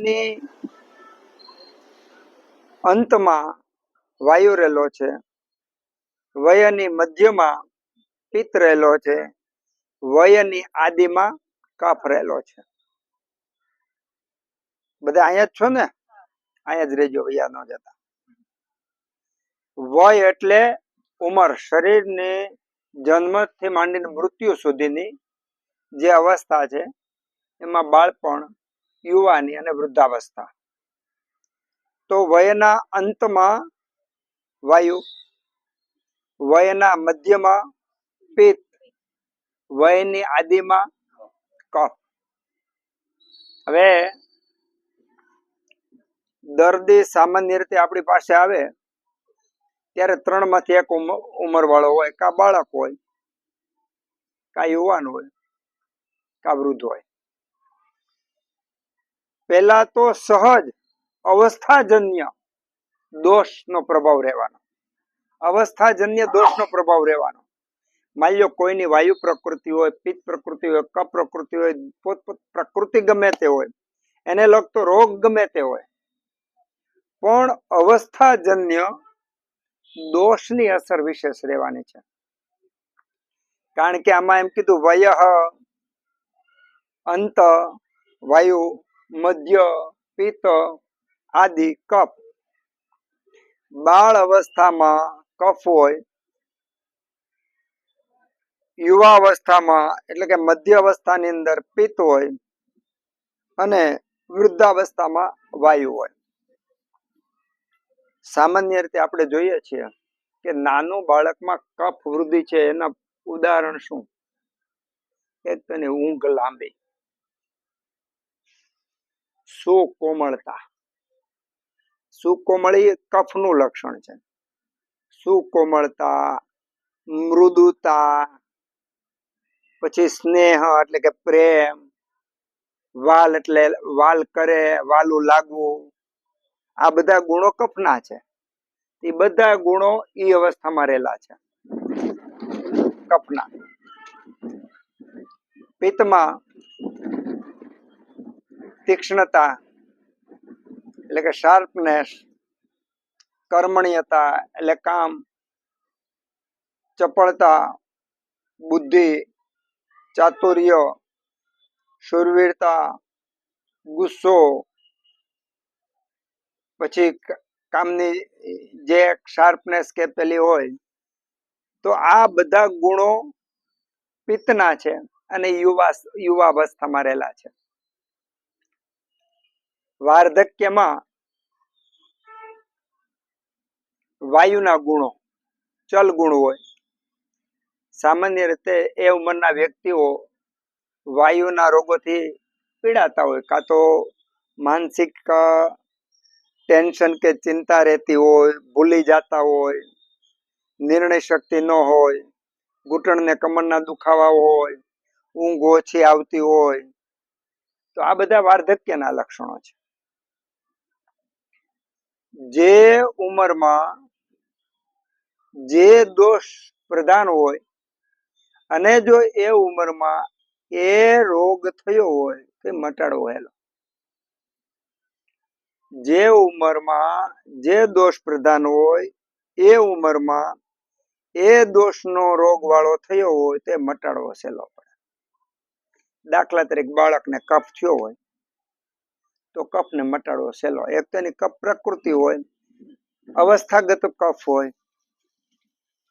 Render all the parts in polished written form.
વયની અંતમાં વાયુ રહેલો છે, વયની મધ્યમાં પિત્ત રહેલો છે, વયની આદિમાં કફ રહેલો છે. બધા અહીંયા જ છો ને? અહીંયા જ રહેજો, વયા ન જતા. વય એટલે ઉંમર, શરીરની જન્મથી માંડીને મૃત્યુ સુધીની જે અવસ્થા છે એમાં બાળપણ, યુવાની અને વૃદ્ધાવસ્થા. તો વયના અંતમાં વાયુ, વયના મધ્યમાં પિત્ત, વયની આદિમાં કફ. હવે દર્દી સામાન્ય રીતે આપણી પાસે આવે ત્યારે 3 માંથી એક ઉંમર વાળો હોય, કા બાળક હોય, કા યુવાન હોય, કા વૃદ્ધ હોય. પહેલા તો સહજ અવસ્થાજન્ય દોષનો પ્રભાવ રહેવાનો, અવસ્થાજન્ય દોષનો પ્રભાવ રહેવાનો. માની લો કોઈની વાયુ પ્રકૃતિ હોય, પિત્ત પ્રકૃતિ હોય, કફ પ્રકૃતિ હોય, પોતપોત પ્રકૃતિ ગમે તે હોય, એને લગતો રોગ ગમે તે હોય, પણ અવસ્થાજન્ય દોષની અસર વિશેષ રહેવાની છે. કારણ કે આમાં એમ કીધું વય, અંત, વાયુ, મધ્ય, પિત્ત, આદિ, કફ. બાળ અવસ્થામાં કફ હોય, યુવા અવસ્થામાં એટલે કે મધ્ય અવસ્થાની અંદર પિત્ત હોય અને વૃદ્ધાવસ્થામાં વાયુ હોય. સામાન્ય રીતે આપણે જોઈએ છીએ કે નાનું બાળકમાં કફ વૃદ્ધિ છે. એના ઉદાહરણ શું? એક તો એની ઊંઘ લાંબી, સુકોમળતા. સુકોમળ એ કફનું લક્ષણ છે. સુકોમળતા, મૃદુતા, પછી સ્નેહ એટલે કે પ્રેમ, વાલ એટલે વાલ કરે, વાલું લાગવું. આ બધા ગુણો કફના છે. એ બધા ગુણો એ અવસ્થામાં રહેલા છે કફના. પિત્તમાં તીક્ષ્ણતા એટલે કે શાર્પનેસ, કર્મણ્યતા એટલે કામ, ચપળતા, બુદ્ધિ, ચાતુર્ય, શૂરવીરતા, ગુસ્સો, પછી કામની જે શાર્પનેસ કે પેલી હોય. તો આ બધા ગુણો પિત્તના છે અને યુવાવસ્થામાં રહેલા છે. વાર્ધક્યમાં વાયુના ગુણો ચલ ગુણ હોય. સામાન્ય રીતે એ ઉંમરના વ્યક્તિઓ વાયુના રોગોથી પીડાતા હોય, કાં તો માનસિક ટેન્શન કે ચિંતા રહેતી હોય, ભૂલી જતા હોય, નિર્ણય શક્તિ ન હોય, ઘૂંટણ ને કમરના દુખાવા હોય, ઊંઘ ઓછી આવતી હોય. તો આ બધા વાર્ધક્યના લક્ષણો છે. જે ઉંમરમાં જે દોષ પ્રધાન હોય અને જો એ ઉંમરમાં એ રોગ થયો હોય તે મટાડવો હેલો. જે ઉંમરમાં જે દોષ પ્રધાન હોય એ ઉંમરમાં એ દોષનો રોગ વાળો થયો હોય તે મટાડવો સહેલો પડે. દાખલા તરીકે બાળકને કફ થયો હોય તો કફને મટાડવો સહેલો. એક તો એની કફ પ્રકૃતિ હોય, અવસ્થાગત કફ હોય,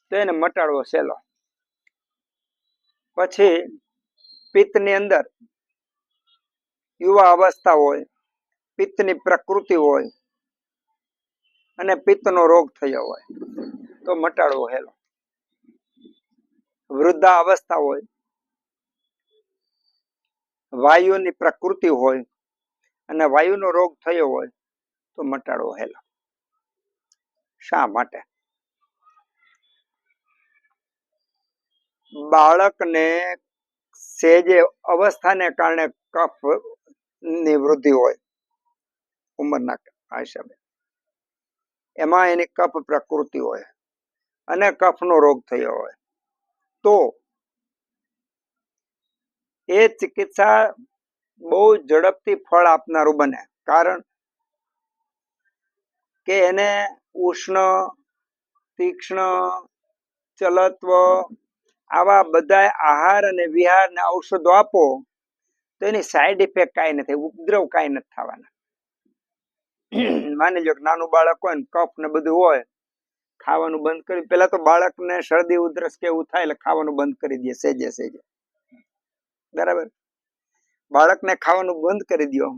તો એને મટાડવો સહેલો. પછી પિત્તની અંદર યુવા અવસ્થા હોય, પિત્તની પ્રકૃતિ હોય અને પિત્તનો રોગ થયો હોય તો મટાડવો હેલો. વૃદ્ધા અવસ્થા હોય, વાયુની પ્રકૃતિ હોય અને વાયુનો રોગ થયો હોય તો મટાડવો હેલો. શા માટે? બાળકને સેજે અવસ્થાને કારણે કફ ની વૃદ્ધિ હોય ઉંમરના હિસાબે, એમાં એની કફ પ્રકૃતિ હોય અને કફનો રોગ થયો હોય તો એ ચિકિત્સા બહુ ઝડપથી ફળ આપનારું બને. કારણ કે એને ઉષ્ણ, તીક્ષ્ણ, ચલત્વ આવા બધા આહાર અને વિહાર ને ઔષધો આપો તો એની સાઈડ ઇફેક્ટ કાંઈ નથી, ઉપદ્રવ કાંઈ નથી થવાના. માની લો કે નાનું બાળક હોય ને કફ ને બધું હોય, ખાવાનું બંધ કરી, પેલા તો બાળકને શરદી ઉધરસ કે એવું થાય એટલે ખાવાનું બંધ કરી દે સેજે સેજે, બરાબર. બાળકને ખાવાનું બંધ કરી દો,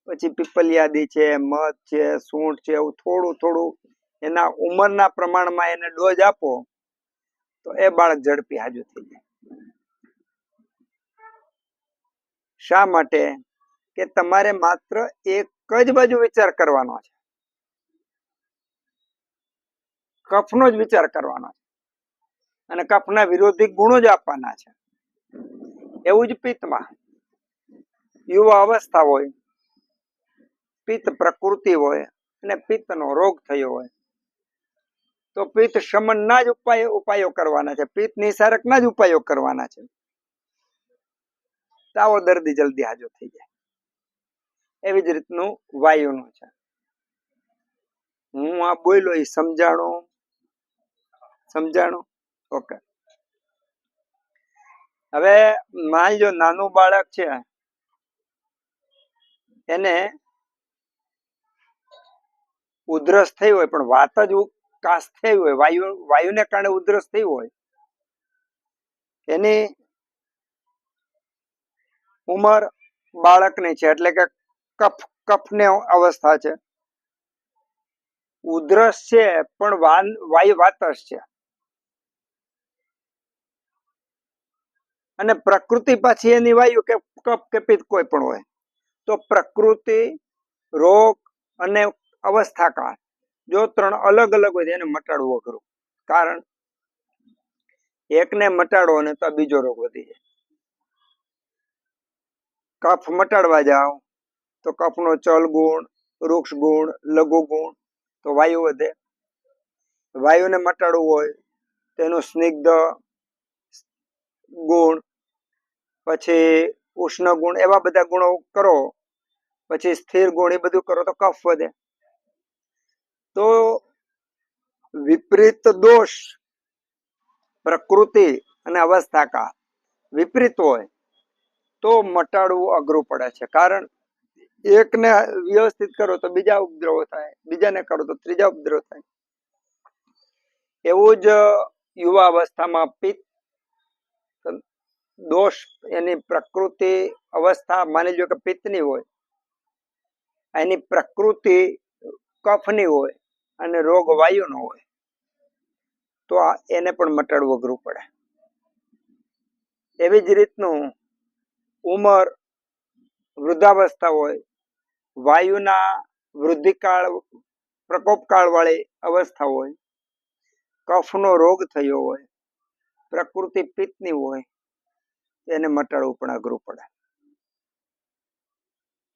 પછી પીપલિયાદી છે, મધ છે, સૂંઠ છે, એવું થોડું થોડું એના ઉંમરના પ્રમાણમાં એને ડોઝ આપો તો એ બાળક ઝડપી હાજુ થઈ જાય. શા માટે? કે તમારે માત્ર એક જ બાજુ વિચાર કરવાનો છે, કફનો જ વિચાર કરવાનો છે અને કફના વિરોધી ગુણો જ આપવાના છે. એવું જ પિત્તમાં યુવા અવસ્થા હોય, પિત્ત પ્રકૃતિ હોય અને પિત્તનો રોગ થયો હોય તો પિત્ત શમનના જ ઉપાયો કરવાના છે, પિત્ત નિસારકના જ ઉપાયો કરવાના છે. તાવો દર્દી જલ્દી હાજો થઈ જાય. એવી જ રીતનું વાયુનું છે. હું આ બોલ્યો એ સમજાણું? ઓકે. હવે માની લો નાનું બાળક છે, એને ઉધરસ થઈ હોય પણ વાત જ કાશ થઈ હોય, વાયુને કારણે ઉધરસ થઈ હોય, એની ઉંમર બાળકની છે એટલે કે કફની અવસ્થા છે, ઉધરસ છે પણ વાયુ વાતસ છે, અને પ્રકૃતિ પાછી એની વાયુ કે કફ કે પિત્ત કોઈ પણ હોય, તો પ્રકૃતિ, રોગ અને અવસ્થા કાળ જો ત્રણ અલગ અલગ હોય એને મટાડવું અઘરું. કારણ એકને મટાડો ને તો બીજો રોગ વધી જાય. કફ મટાડવા જાઓ તો કફનો ચલ ગુણ, વૃક્ષ ગુણ, લઘુ ગુણ, તો વાયુ વધે. વાયુને મટાડવું હોય તો એનું સ્નિગ્ધ ગુણ, પછી ઉષ્ણ ગુણ, એવા બધા ગુણો કરો, પછી સ્થિર ગુણ, એ બધું કરો તો કફ વધે. તો વિપરીત દોષ પ્રકૃતિ અને અવસ્થા કાળ વિપરીત હોય તો મટાડવું અઘરું પડે છે. કારણ એકને વ્યવસ્થિત કરો તો બીજા ઉપદ્રવો થાય, બીજાને કરો તો ત્રીજા ઉપદ્રવ થાય. એવું જ યુવા અવસ્થામાં પિત્ત દોષ એની પ્રકૃતિ અવસ્થા માની લો કે પિત્તની હોય, એની પ્રકૃતિ કફની હોય અને રોગ વાયુનો હોય તો એને પણ મટાડવું અઘરું પડે. એવી જ રીતનું ઉંમર, વૃદ્ધાવસ્થા હોય, વાયુના વૃદ્ધિકાળ પ્રકોપકાળ વાળી અવસ્થા હોય, કફનો રોગ થયો હોય, પ્રકૃતિ પિત્તની હોય, એને મટાડવું પણ અઘરું પડે.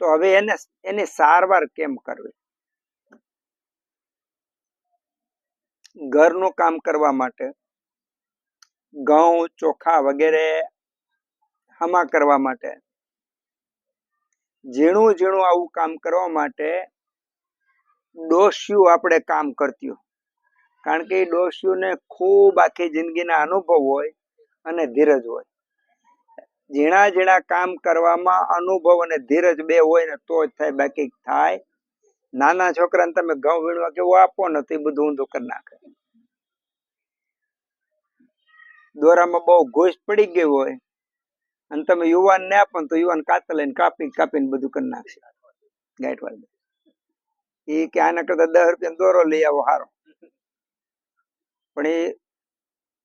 તો હવે એની સારવાર કેમ કરવી? ઘરનું કામ કરવા માટે ઘઉં, ચોખા વગેરે હમા કરવા માટે, ઝીણું ઝીણું આવું કામ કરવા માટે ડોશિયું આપણે કામ કરતી હોય. કારણ કે એ ડોશિયુંને ખૂબ આખી જિંદગીના અનુભવ હોય અને ધીરજ હોય. ઝીણા ઝીણા કામ કરવામાં અનુભવ અને ધીરજ બે હોય ને તો જ થાય, બાકી થાય. નાના છોકરાને તમે ઘઉં વીણવા કેવું આપો ને તો એ બધું ઊંધું કરી નાખે. દોરામાં બહુ ઘૂસ પડી ગઈ હોય અને તમે યુવાન ને આપો તો યુવાન કાતર લઈને કાપીને બધું કરી નાખશે. ગાંઠ વાળી એ કે આના કરતા 10 રૂપિયા દોરો લઈ આવો સારો, પણ એ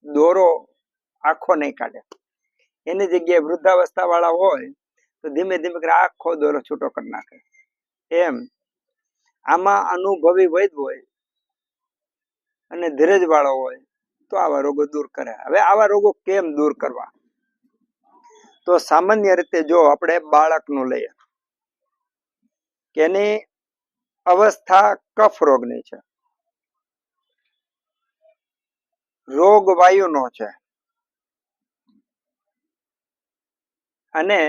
દોરો આખો નહીં કાઢે. એની જગ્યાએ વૃદ્ધાવસ્થા વાળા હોય તો ધીમે ધીમે આખો દોરો છૂટો કરી નાખે. એમ આમાં અનુભવી વૈદ હોય અને ધીરજ વાળો હોય તો આવા રોગો દૂર કરે. હવે આવા રોગો કેમ દૂર કરવા? તો સામાન્ય રીતે જો આપણે બાળકનું લઈએ કે એની અવસ્થા કફ રોગની છે, રોગ વાયુનો છે, અને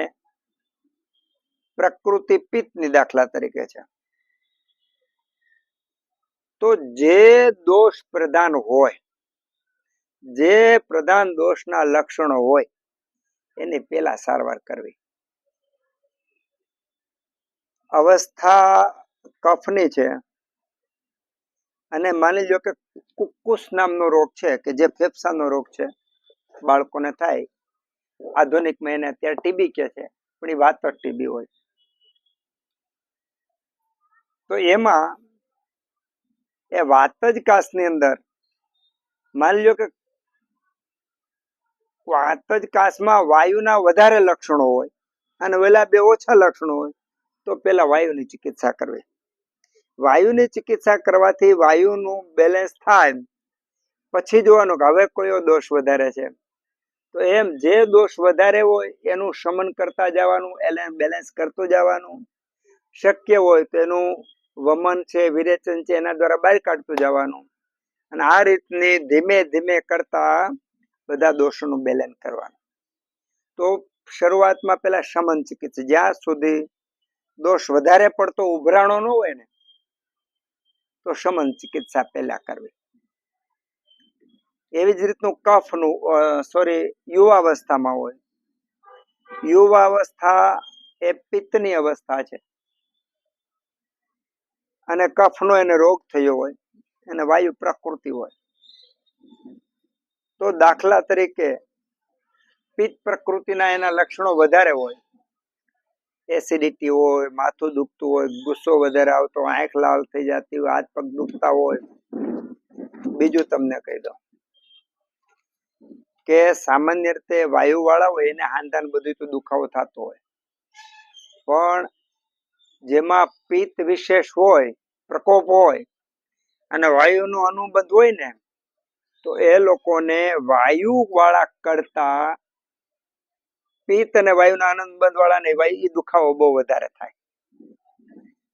પ્રકૃતિ પિત્તની દાખલા તરીકે છે. તો જે દોષ પ્રધાન હોય, જે પ્રધાન દોષના લક્ષણો હોય એની પેલા સારવાર કરવી. અવસ્થા કફની છે અને માની લો કે કુક્કુસ નામનો રોગ છે કે જે ફેફસાનો રોગ છે, બાળકોને થાય. આધુનિકમાં એને અત્યારે ટીબી કે છે, પણ એ વાત જ ટીબી હોય. તો એમાં એ વાત જ કાશની અંદર માની લો કે વાત જ કાશમાં વાયુના વધારે લક્ષણો હોય અને ઓલા બે ઓછા લક્ષણો હોય, તો પેલા વાયુની ચિકિત્સા કરવી. વાયુની ચિકિત્સા કરવાથી વાયુનું બેલેન્સ થાય, પછી જોવાનું કે હવે કયો દોષ વધારે છે. તો એમ જે દોષ વધારે હોય એનું શમન કરતા જવાનું, એને બેલેન્સ કરતું જવાનું. શક્ય હોય તો એનું વમન છે, વિરેચન છે, એના દ્વારા બહાર કાઢતું જવાનું. અને આ રીતની ધીમે ધીમે કરતા બધા દોષોનું બેલેન્સ કરવાનું. તો શરૂઆતમાં પેલા શમન ચિકિત્સા, જ્યાં સુધી દોષ વધારે પડતો ઉભરાણો ન હોય ને, તો શમન ચિકિત્સા પહેલા કરવી. એવી જ રીતનું કફનું યુવાવસ્થામાં હોય. યુવાવસ્થા એ પિત્તની અવસ્થા છે અને કફનો એને રોગ થયો હોય અને વાયુ પ્રકૃતિ હોય. તો દાખલા તરીકે પિત્ત પ્રકૃતિના એના લક્ષણો વધારે હોય, એસિડિટી હોય, માથું દુખતું હોય, ગુસ્સો વધારે આવતો, આંખ લાલ થઈ જતી હોય, હાથ પગ દુખતા હોય. બીજું તમને કહી દઉં કે સામાન્ય રીતે વાયુ વાળા હોય એને હાંધાને બધું તો દુખાવો થતો હોય, પણ જેમાં પિત્ત વિશેષ હોય, પ્રકોપ હોય અને વાયુનું અનુબંધ હોય ને, તો એ લોકોને વાયુ વાળા કરતા પિત્ત અને વાયુના અનુબંધ વાળા ને વાયુ દુખાવો બહુ વધારે થાય.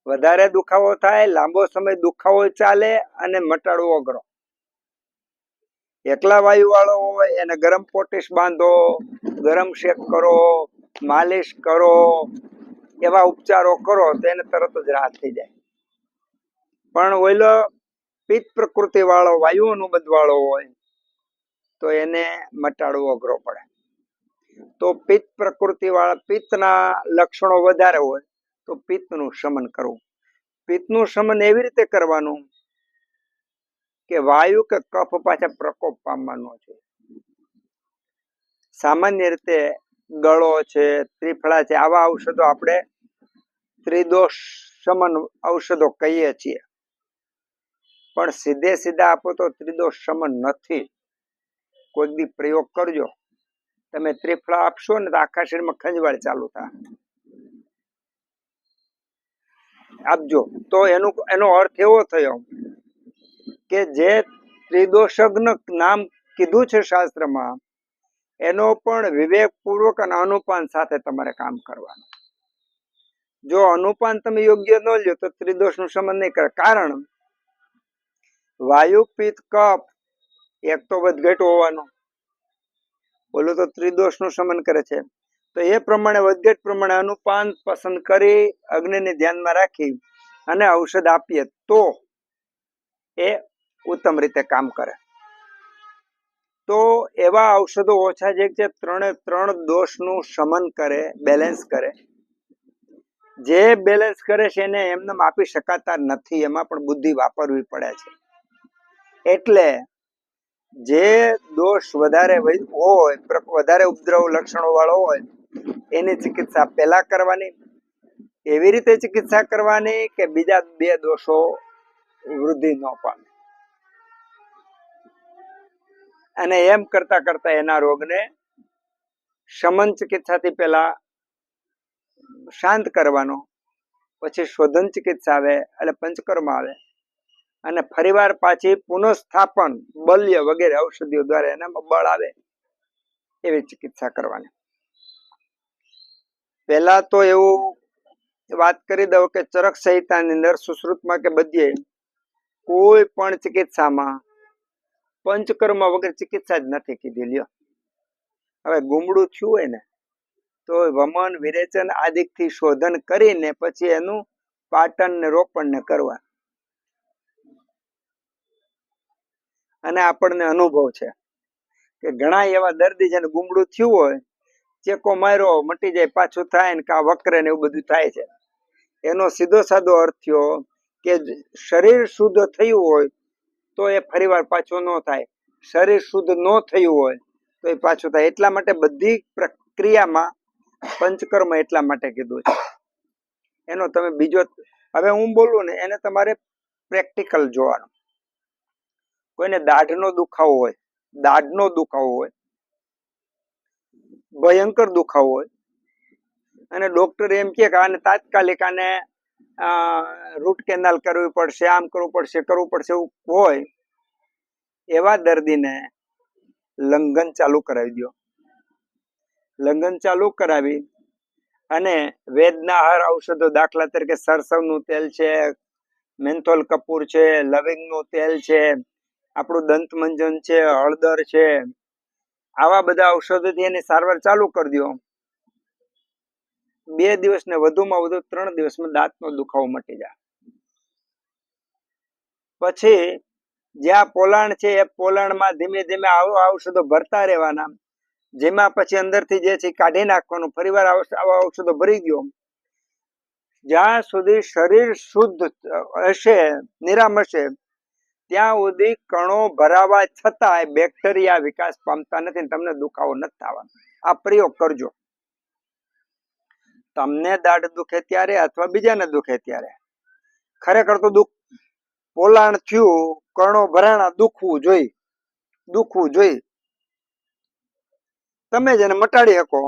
વધારે દુખાવો થાય, લાંબો સમય દુખાવો ચાલે અને મટાડવો અઘરો. એકલા વાયુ વાળો હોય એને ગરમ પોટીશ બાંધો, ગરમ શેક કરો, માલિશ કરો, એવા ઉપચારો કરો તો એને તરત જ રાહત થઈ જાય. પણ ઓઈલો પિત્ત પ્રકૃતિ વાળો, વાયુ અનુબંધ વાળો હોય તો એને મટાડવો અઘરો પડે. તો પિત્ત પ્રકૃતિ વાળા, પિત્તના લક્ષણો વધારે હોય તો પિત્તનું શમન કરવું. પિત્તનું શમન એવી રીતે કરવાનું કે વાયુ કે કફ પાછા પ્રકોપ પામવાનો છે. સામાન્ય રીતે ગળો છે, ત્રિફળા છે, આવા ઔષધો આપણે ત્રિદોષ શમન ઔષધો કહીએ છીએ, પણ સીધે સીધા આપો તો ત્રિદોષ શમન નથી. કોઈ દી પ્રયોગ કરજો, તમે ત્રિફળા આપશો ને તો આખા શરીરમાં ખંજવાળ ચાલુ થાય. આપજો તો એનો અર્થ એવો થયો કે જે ત્રિદોષજ્ઞ નામ કીધું છે શાસ્ત્રમાં, એનો પણ વિવેકપૂર્વક અને અનુપાન સાથે તમારે કામ કરવાનું. જો અનુપાન તમે યોગ્ય ન લ્યો તો ત્રિદોષનું શમન નહીં કરે. કારણ વાયુ, પિત્ત, કફ એક તો વધઘટ હોવાનો, બોલો તો ત્રિદોષનું શમન કરે છે. તો એ પ્રમાણે વધઘટ પ્રમાણે અનુપાન પસંદ કરી અગ્નિને ધ્યાનમાં રાખી અને ઔષધ આપીએ તો એ ઉત્તમ રીતે કામ કરે. તો એવા ઔષધો ઓછા છે જે ત્રણ દોષનું શમન કરે, બેલેન્સ કરે. જે બેલેન્સ કરે છે એને એમને આપી શકાતા નથી, એમાં પણ બુદ્ધિ વાપરવી પડે છે. એટલે જે દોષ વધારે હોય, વધારે ઉપદ્રવ લક્ષણો વાળો હોય, એની ચિકિત્સા પહેલા કરવાની. એવી રીતે ચિકિત્સા કરવાની કે બીજા બે દોષો વૃદ્ધિ ન પામે. અને એમ કરતા કરતા એના રોગને શમન ચિકિત્સાથી પહેલા શાંત કરવાનો, પછી શોધન ચિકિત્સા આવે એટલે પંચકર્મ આવે, અને ફરીવાર પાછી પુનઃસ્થાપન, બલ્ય વગેરે ઔષધિઓ દ્વારા એનામાં બળ આવે એવી ચિકિત્સા કરવાની. પહેલા તો એવું વાત કરી દઉં કે ચરક સંહિતાની અંદર સુશ્રુતમાં કે બધે કોઈ પણ ચિકિત્સામાં પંચકર્મ વગર ચિકિત્સા જ નથી કીધી. લ્યો, હવે ગુમડું થયું હોય ને તો વમન વિરેચન આદિકથી શોધન કરીને પછી એનું પાટન ને રોપણ ને કરવા. અને આપણને અનુભવ છે કે ઘણા એવા દર્દી જેને ગુમડું થયું હોય, ચેકો માર્યો મટી જાય, પાછું થાય ને કા વક્રે ને એવું બધું થાય છે. એનો સીધો સાદો અર્થ થયો કે શરીર શુદ્ધ થયું હોય તો એ ફરીવાર પાછું ન થાય, શરીર શુદ્ધ ન થયું હોય તો એ પાછું થાય. એટલા માટે બધી પ્રક્રિયામાં પંચકર્મ એટલા માટે કીધું છે. એનો તમે બીજો, હવે હું બોલું ને એને તમારે પ્રેક્ટિકલ જોવાનું. કોઈને દાઢનો દુખાવો હોય, દાઢનો દુખાવો હોય, ભયંકર દુખાવો હોય, અને ડોક્ટર એમ કે આને તાત્કાલિક આને રૂટ કેનાલ કરવી પડશે, આમ કરવું પડશે એવું હોય, એવા દર્દીને લંઘન ચાલુ કરાવી દો. લંઘન ચાલુ કરાવી અને વેદના આહાર ઔષધો, દાખલા તરીકે સરસવનું તેલ છે, મેન્થોલ કપૂર છે, લવિંગનું તેલ છે, આપણું દંતમંજન છે, હળદર છે, આવા બધા ઔષધોથી એની સારવાર ચાલુ કરી દો. 2 દિવસ ને વધુમાં વધુ 3 દિવસમાં દાંતનો દુખાવો મટી જાય. પછી જ્યાં પોલાણ છે એ પોલાણમાં ધીમે ધીમે આવા ઔષધો ભરતા રહેવાના, જેમાં પછી અંદરથી જે છે કાઢી નાખવાનું, ફરીવાર આવા ઔષધો ભરી ગયો. જ્યાં સુધી શરીર શુદ્ધ હશે, નિરામ હશે, ત્યાં સુધી કણો ભરાવા છતાં બેક્ટેરિયા વિકાસ પામતા નથી, તમને દુખાવો નથી થવાનો. આ પ્રયોગ કરજો. તમને દાઢ દુખે ત્યારે અથવા બીજાને દુખે ત્યારે, ખરેખર તો પોલાણ થયું, કણો ભરાણા, દુખવું જોઈએ. તમે જ એને મટાડી શકો.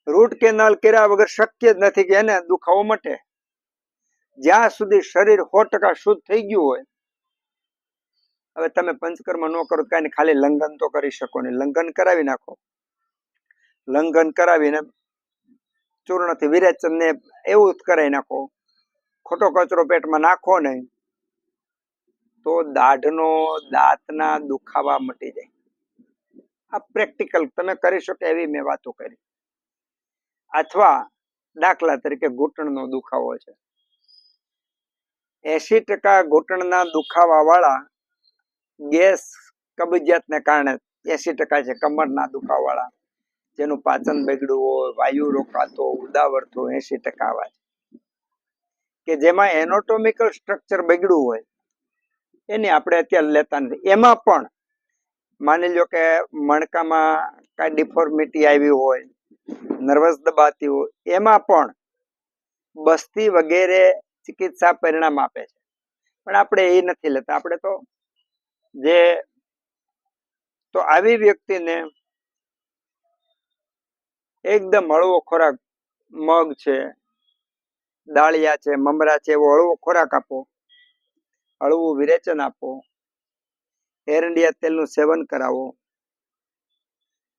રૂટ કેનાલ કર્યા વગર શક્ય જ નથી કે એને દુખાવો મટે. જ્યાં સુધી શરીર 100% શુદ્ધ થઈ ગયું હોય. હવે તમે પંચકર્મ ન કરો કાંઈ, ખાલી લંઘન તો કરી શકો નહીં. લંઘન કરાવી નાખો. લંઘન કરાવીને ચૂર્ણથી વિરેચન ને એવું જ કરાવી નાખો. ખોટો કચરો પેટમાં નાખો નહીં તો દાઢનો, દાંતના દુખાવા મટી જાય. આ પ્રેક્ટિકલ તમે કરી શકો એવી મેં વાતો કરી. અથવા દાખલા તરીકે ઘૂંટણનો દુખાવો છે, 80% ઘૂંટણના દુખાવા વાળા ગેસ, કબજિયાતને કારણે 80% છે. કમરના દુખાવા વાળા, જેનું પાચન બગડ્યું હોય, વાયુ રોકાતો, ઉદાવર તો 80% આવા છે. કે જેમાં એનાટોમિકલ સ્ટ્રક્ચર બગડ્યું હોય એની આપણે અત્યારે લેતા નથી. એમાં પણ માની લો કે મણકામાં કાંઈ ડિફોર્મિટી આવી હોય, નર્વસ દબાતી હોય, એમાં પણ બસ્તી વગેરે ચિકિત્સા પરિણામ આપે છે. પણ આપણે એ નથી લેતા. આપણે તો આવી વ્યક્તિને એકદમ હળવો ખોરાક, મગ છે, દાળિયા છે, મમરા છે, એવો હળવો ખોરાક આપો, હળવું વિરેચન આપો, એરંડિયા તેલનું સેવન કરાવો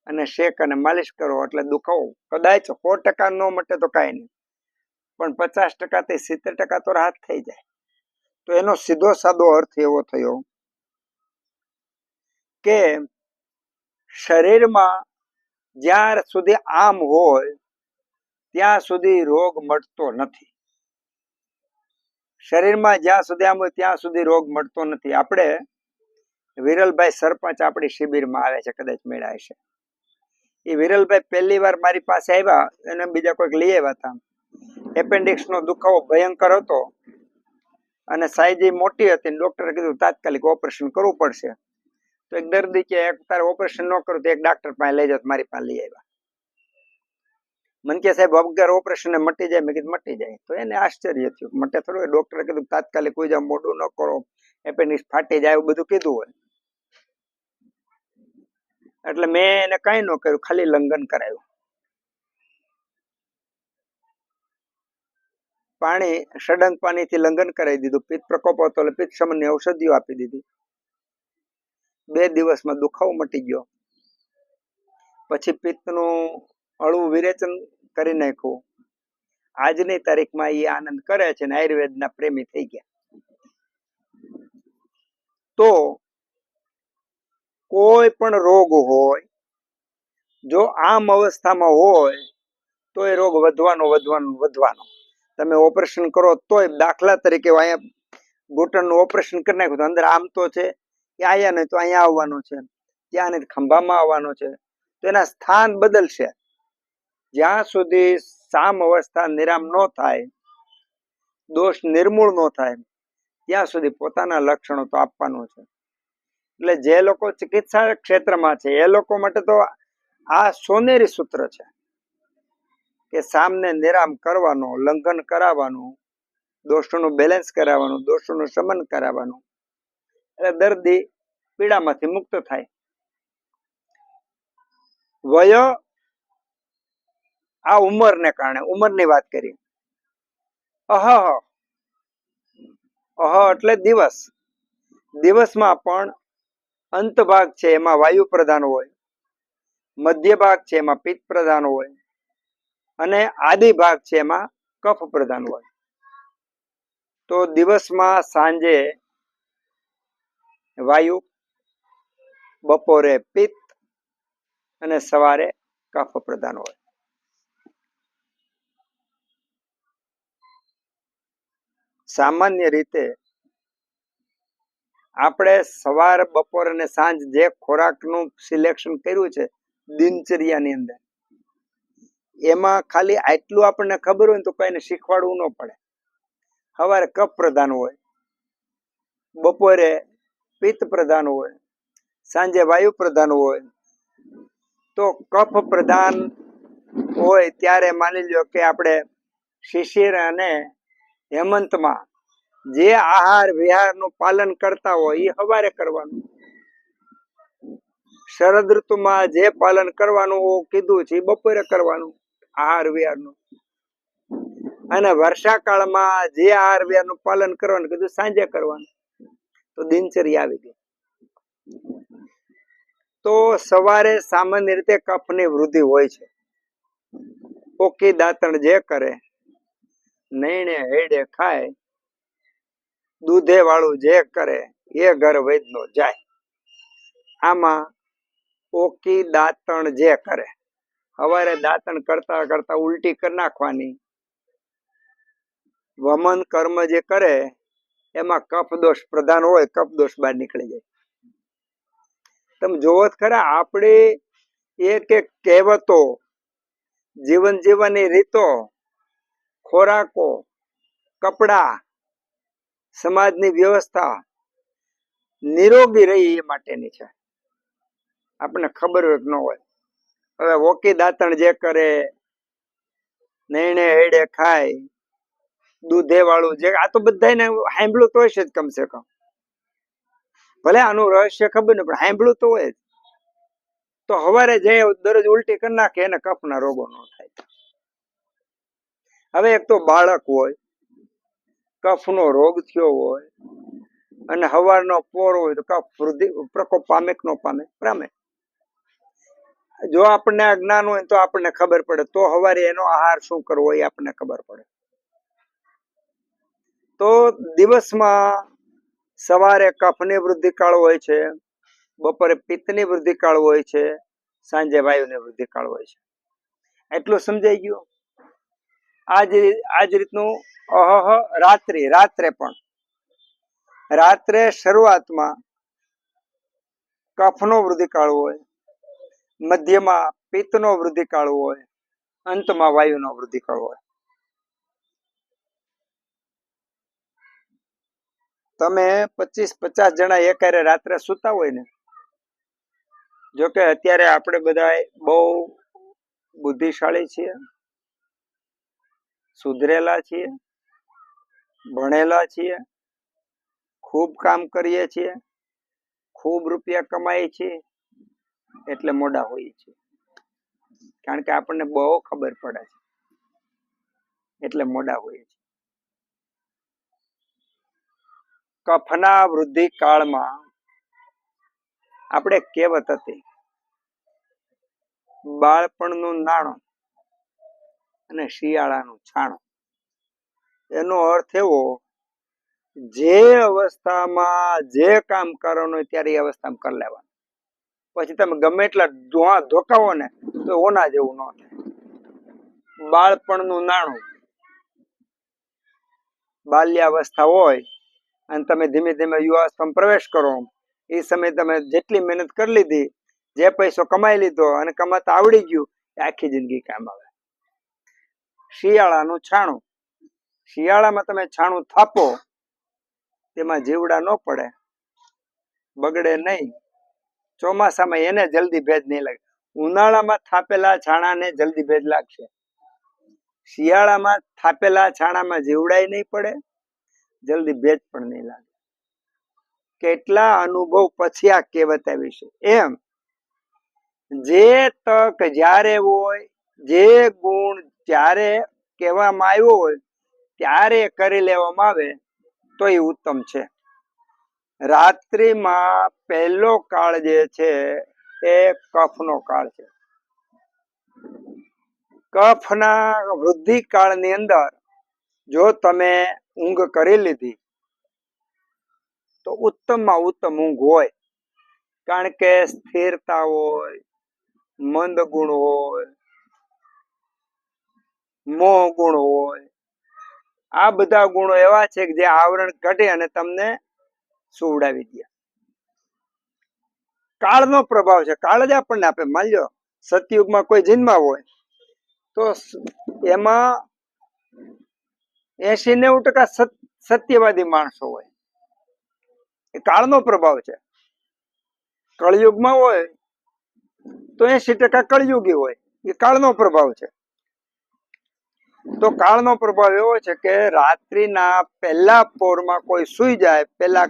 અને શેક અને માલિશ કરો. એટલે દુખાવો કદાચ 100% ન મટે તો કાંઈ નહીં, પણ 50% થી 70% તો રાહત થઈ જાય. તો એનો સીધો સાદો અર્થ એવો થયો કે શરીરમાં જ્યાં સુધી આમ હોય ત્યાં સુધી રોગ મટતો નથી. શરીરમાં જ્યાં સુધી આમ હોય ત્યાં સુધી રોગ મટતો નથી. આપણે વિરલભાઈ સરપંચ આપણી શિબિરમાં આવે છે, કદાચ મેળા હશે. એ વિરલભાઈ પહેલી વાર મારી પાસે આવ્યા, એને બીજા કોઈક લઈ આવ્યા હતા. એપેન્ડિક્સનો દુખાવો ભયંકર હતો અને સાઈઝ મોટી હતી. ડોક્ટરે કીધું તાત્કાલિક ઓપરેશન કરવું પડશે. તો એક દર્દી કે તારે ઓપરેશન ન કરું તો એક ડાક્ટર પાસે લઈ જાવ. મારી પાસે લઈ આવ્યા. મને કે સાહેબ વગર ઓપરેશન મટી જાય? મેં કીધું મટી જાય. તો એને આશ્ચર્ય થયું, મટે થોડું. ડોક્ટરે કીધું તાત્કાલિક કોઈ જાવ, મોઢું ન કરો, એપેન્ડિક્સ ફાટી જાય, એવું બધું કીધું હોય. એટલે મેં એને કાંઈ ન કર્યું, ખાલી લંઘન કરાવ્યું. પાણી, સડંગ પાણીથી લંઘન કરાવી દીધું. પિત્ત પ્રકોપ હતો એટલે પિત્ત શમનની ઔષધિઓ આપી દીધી. 2 દિવસમાં દુખાવો મટી ગયો. પછી પિત્તનું હળવું વિરેચન કરી નાખ્યું. આજની તારીખમાં એ આનંદ કરે છે અને આયુર્વેદના પ્રેમી થઈ ગયા. તો કોઈ પણ રોગ હોય, જો આમ અવસ્થામાં હોય તો એ રોગ વધવાનો. તમે ઓપરેશન કરો તોય, દાખલા તરીકે અહીંયા ઘૂંટણનું ઓપરેશન કરી નાખ્યું તો અંદર આમ તો છે કે અહીંયા નહીં તો અહીંયા આવવાનો છે, ત્યાં નહીં ખંભામાં આવવાનો છે, તો એના સ્થાન બદલશે. જ્યાં સુધી સામ અવસ્થા નિરામ ન થાય, દોષ નિર્મૂળ ન થાય, ત્યાં સુધી પોતાના લક્ષણો તો આપવાનું છે. એટલે જે લોકો ચિકિત્સા ક્ષેત્રમાં છે એ લોકો માટે તો આ સોનેરી સૂત્ર છે કે સામને નિરામ કરવાનો, લંઘન કરાવવાનું, દોષોનું બેલેન્સ કરાવવાનું, દોષોનું શમન કરાવવાનું, એટલે દર્દી પીડામાંથી મુક્ત થાય. વય આ ઉંમરને કારણે, ઉંમરની વાત કરી. અહ એટલે દિવસ. દિવસમાં પણ અંત ભાગ છે એમાં વાયુ પ્રધાન હોય, મધ્ય ભાગ છે એમાં પિત્ત પ્રધાન હોય, અને આદિ ભાગ છે એમાં કફ પ્રધાન હોય. તો દિવસમાં સાંજે વાયુ, બપોરે પિત્ત અને સવારે કફ પ્રધાન હોય. સામાન્ય રીતે આપણે સવાર, બપોર અને સાંજ જે ખોરાકનું સિલેક્શન કર્યું છે દિનચર્યાની અંદર, એમાં ખાલી આટલું આપણને ખબર હોય તો કોઈને શીખવાડવું ન પડે. સવારે કફ પ્રધાન હોય, બપોરે પિત્ત પ્રધાન હોય, સાંજે વાયુ પ્રધાન હોય. તો કફ પ્રધાન હોય ત્યારે માની લો કે આપણે શિશિર અને હેમંતમાં જે આહાર વિહારનું પાલન કરતા હોય એ સવારે કરવાનું. શરદ ઋતુમાં જે પાલન કરવાનું કીધું છે એ બપોરે કરવાનું આહાર વિહારનું. અને વર્ષાકાળમાં જે આહાર વિહારનું પાલન કરવાનું કીધું સાંજે કરવાનું. તો દિનચર્યા આવી ગઈ. તો સવારે સામાન્ય રીતે કફની વૃદ્ધિ હોય છે. ઓકી દાંતણ જે કરે, નૈણે હેડે ખાય, દૂધે વાળું જે કરે એ ઘર વૈદ્યનો જાય. આમાં ઓકી દાંતણ જે કરે, સવારે દાંતણ કરતા કરતા ઉલટી કરી નાખવાની, વમન કર્મ જે કરે એમાં કફ દોષ પ્રધાન હોય, કફ દોષ બહાર નીકળી જાય. તમે જોવો જ ખરા, આપણે એક એક કહેવતો, જીવન જીવવાની રીતો, ખોરાકો, કપડા, સમાજની વ્યવસ્થા નિરોગી રહી એ માટેની છે. આપણને ખબર હોય કે ન હોય. હવે ઓકી દાંતણ જે કરે, નૈણે હેડે ખાય, દૂધે વાળું જે, આ તો બધાને સાંભળ્યું તો હશે જ કમસે કમ. ભલે આનું રહસ્ય ખબર નહીં પણ સાંભળ્યું તો હોય જ. તો સવારે જે દરરોજ ઉલટી કરી નાખે એને કફના રોગો ન થાય. હવે એક તો બાળક હોય, કફનો રોગ થયો હોય અને સવારનો પોર હોય તો કફ વૃદ્ધિ પ્રકોપ પામે કે ન પામે? પામે. જો આપણને આ જ્ઞાન હોય તો આપણને ખબર પડે, તો સવારે એનો આહાર શું કરવો એ આપણને ખબર પડે. તો દિવસમાં સવારે કફની વૃદ્ધિ કાળ હોય છે, બપોરે પિત્તની વૃદ્ધિ કાળ હોય છે, સાંજે વાયુની વૃદ્ધિ કાળ હોય છે. એટલું સમજાઈ ગયું. આજ રીતનું રાત્રે પણ, રાત્રે શરૂઆતમાં કફનો વૃદ્ધિકાળ હોય, મધ્યમાં પિત્તનો વૃદ્ધિકાળ હોય, અંતમાં વાયુનો વૃદ્ધિકાળ હોય. તમે 25-50 જણા એકારે રાત્રે સૂતા હોય ને, જોકે અત્યારે આપણે બધા બહુ બુદ્ધિશાળી છીએ, સુધરેલા છીએ, ભણેલા છીએ, ખૂબ કામ કરીએ છીએ, ખૂબ રૂપિયા કમાઈએ છીએ, એટલે મોડા હોઈએ છીએ. કારણ કે આપણને બહુ ખબર પડે છે એટલે મોડા હોઈએ છીએ. કફના વૃદ્ધિ કાળમાં આપણે કહેવત હતી, બાળપણનું નાણું અને શિયાળાનું છાણું. એનો અર્થ એવો, જે અવસ્થામાં જે કામ કરવાનું હોય ત્યારે એ અવસ્થામાં કરી લેવાનું. પછી તમે ગમે એટલા ધોકાવો ને તો ઓના જેવું ન થાય. બાળપણનું નાણું. બાલ્યાવસ્થા હોય અને તમે ધીમે ધીમે યુવાવસ્થામાં પ્રવેશ કરો, એ સમયે તમે જેટલી મહેનત કરી લીધી, જે પૈસો કમાઈ લીધો અને કમાતા આવડી ગયું, એ આખી જિંદગી કામ આવે. શિયાળાનું છાણું. શિયાળામાં તમે છાણું થાપો, તેમાં જીવડા ન પડે, બગડે નહીં. ચોમાસામાં એને જલ્દી ભેજ નહીં લાગે. ઉનાળામાં થાપેલા છાણાને જલ્દી ભેજ લાગશે. શિયાળામાં થાપેલા છાણામાં જીવડાય નહીં પડે, જલ્દી ભેજ પણ નહીં લાગે. કેટલા અનુભવ પછી આ કહેવત આવી છે. એમ જે તક જ્યારે હોય, જે ગુણ જ્યારે કહેવામાં આવ્યો હોય ત્યારે કરી લેવામાં આવે તો એ ઉત્તમ છે. રાત્રિમાં પહેલો કાળ જે છે એ કફનો કાળ છે. કફના વૃદ્ધિ કાળની અંદર જો તમે ઊંઘ કરી લીધી તો ઉત્તમમાં ઉત્તમ ઊંઘ હોય. કારણ કે સ્થિરતા હોય, મંદ ગુણ હોય, મોહ ગુણ હોય. આ બધા ગુણો એવા છે કે જે આવરણ કાઢી અને તમને સુવડાવી દે. કાળનો પ્રભાવ છે. કાળ જ આપણને આપે. માની લો સતયુગમાં કોઈ જન્મા હોય તો એમાં 80-90% સત્યવાદી માણસો હોય. એ કાળનો પ્રભાવ છે. કળયુગમાં હોય તો 80% કળયુગી હોય. એ કાળનો પ્રભાવ છે. તો કાળનો પ્રભાવ એવો છે કે રાત્રિના પહેલા પોરમાં કોઈ સુઈ જાય, પહેલા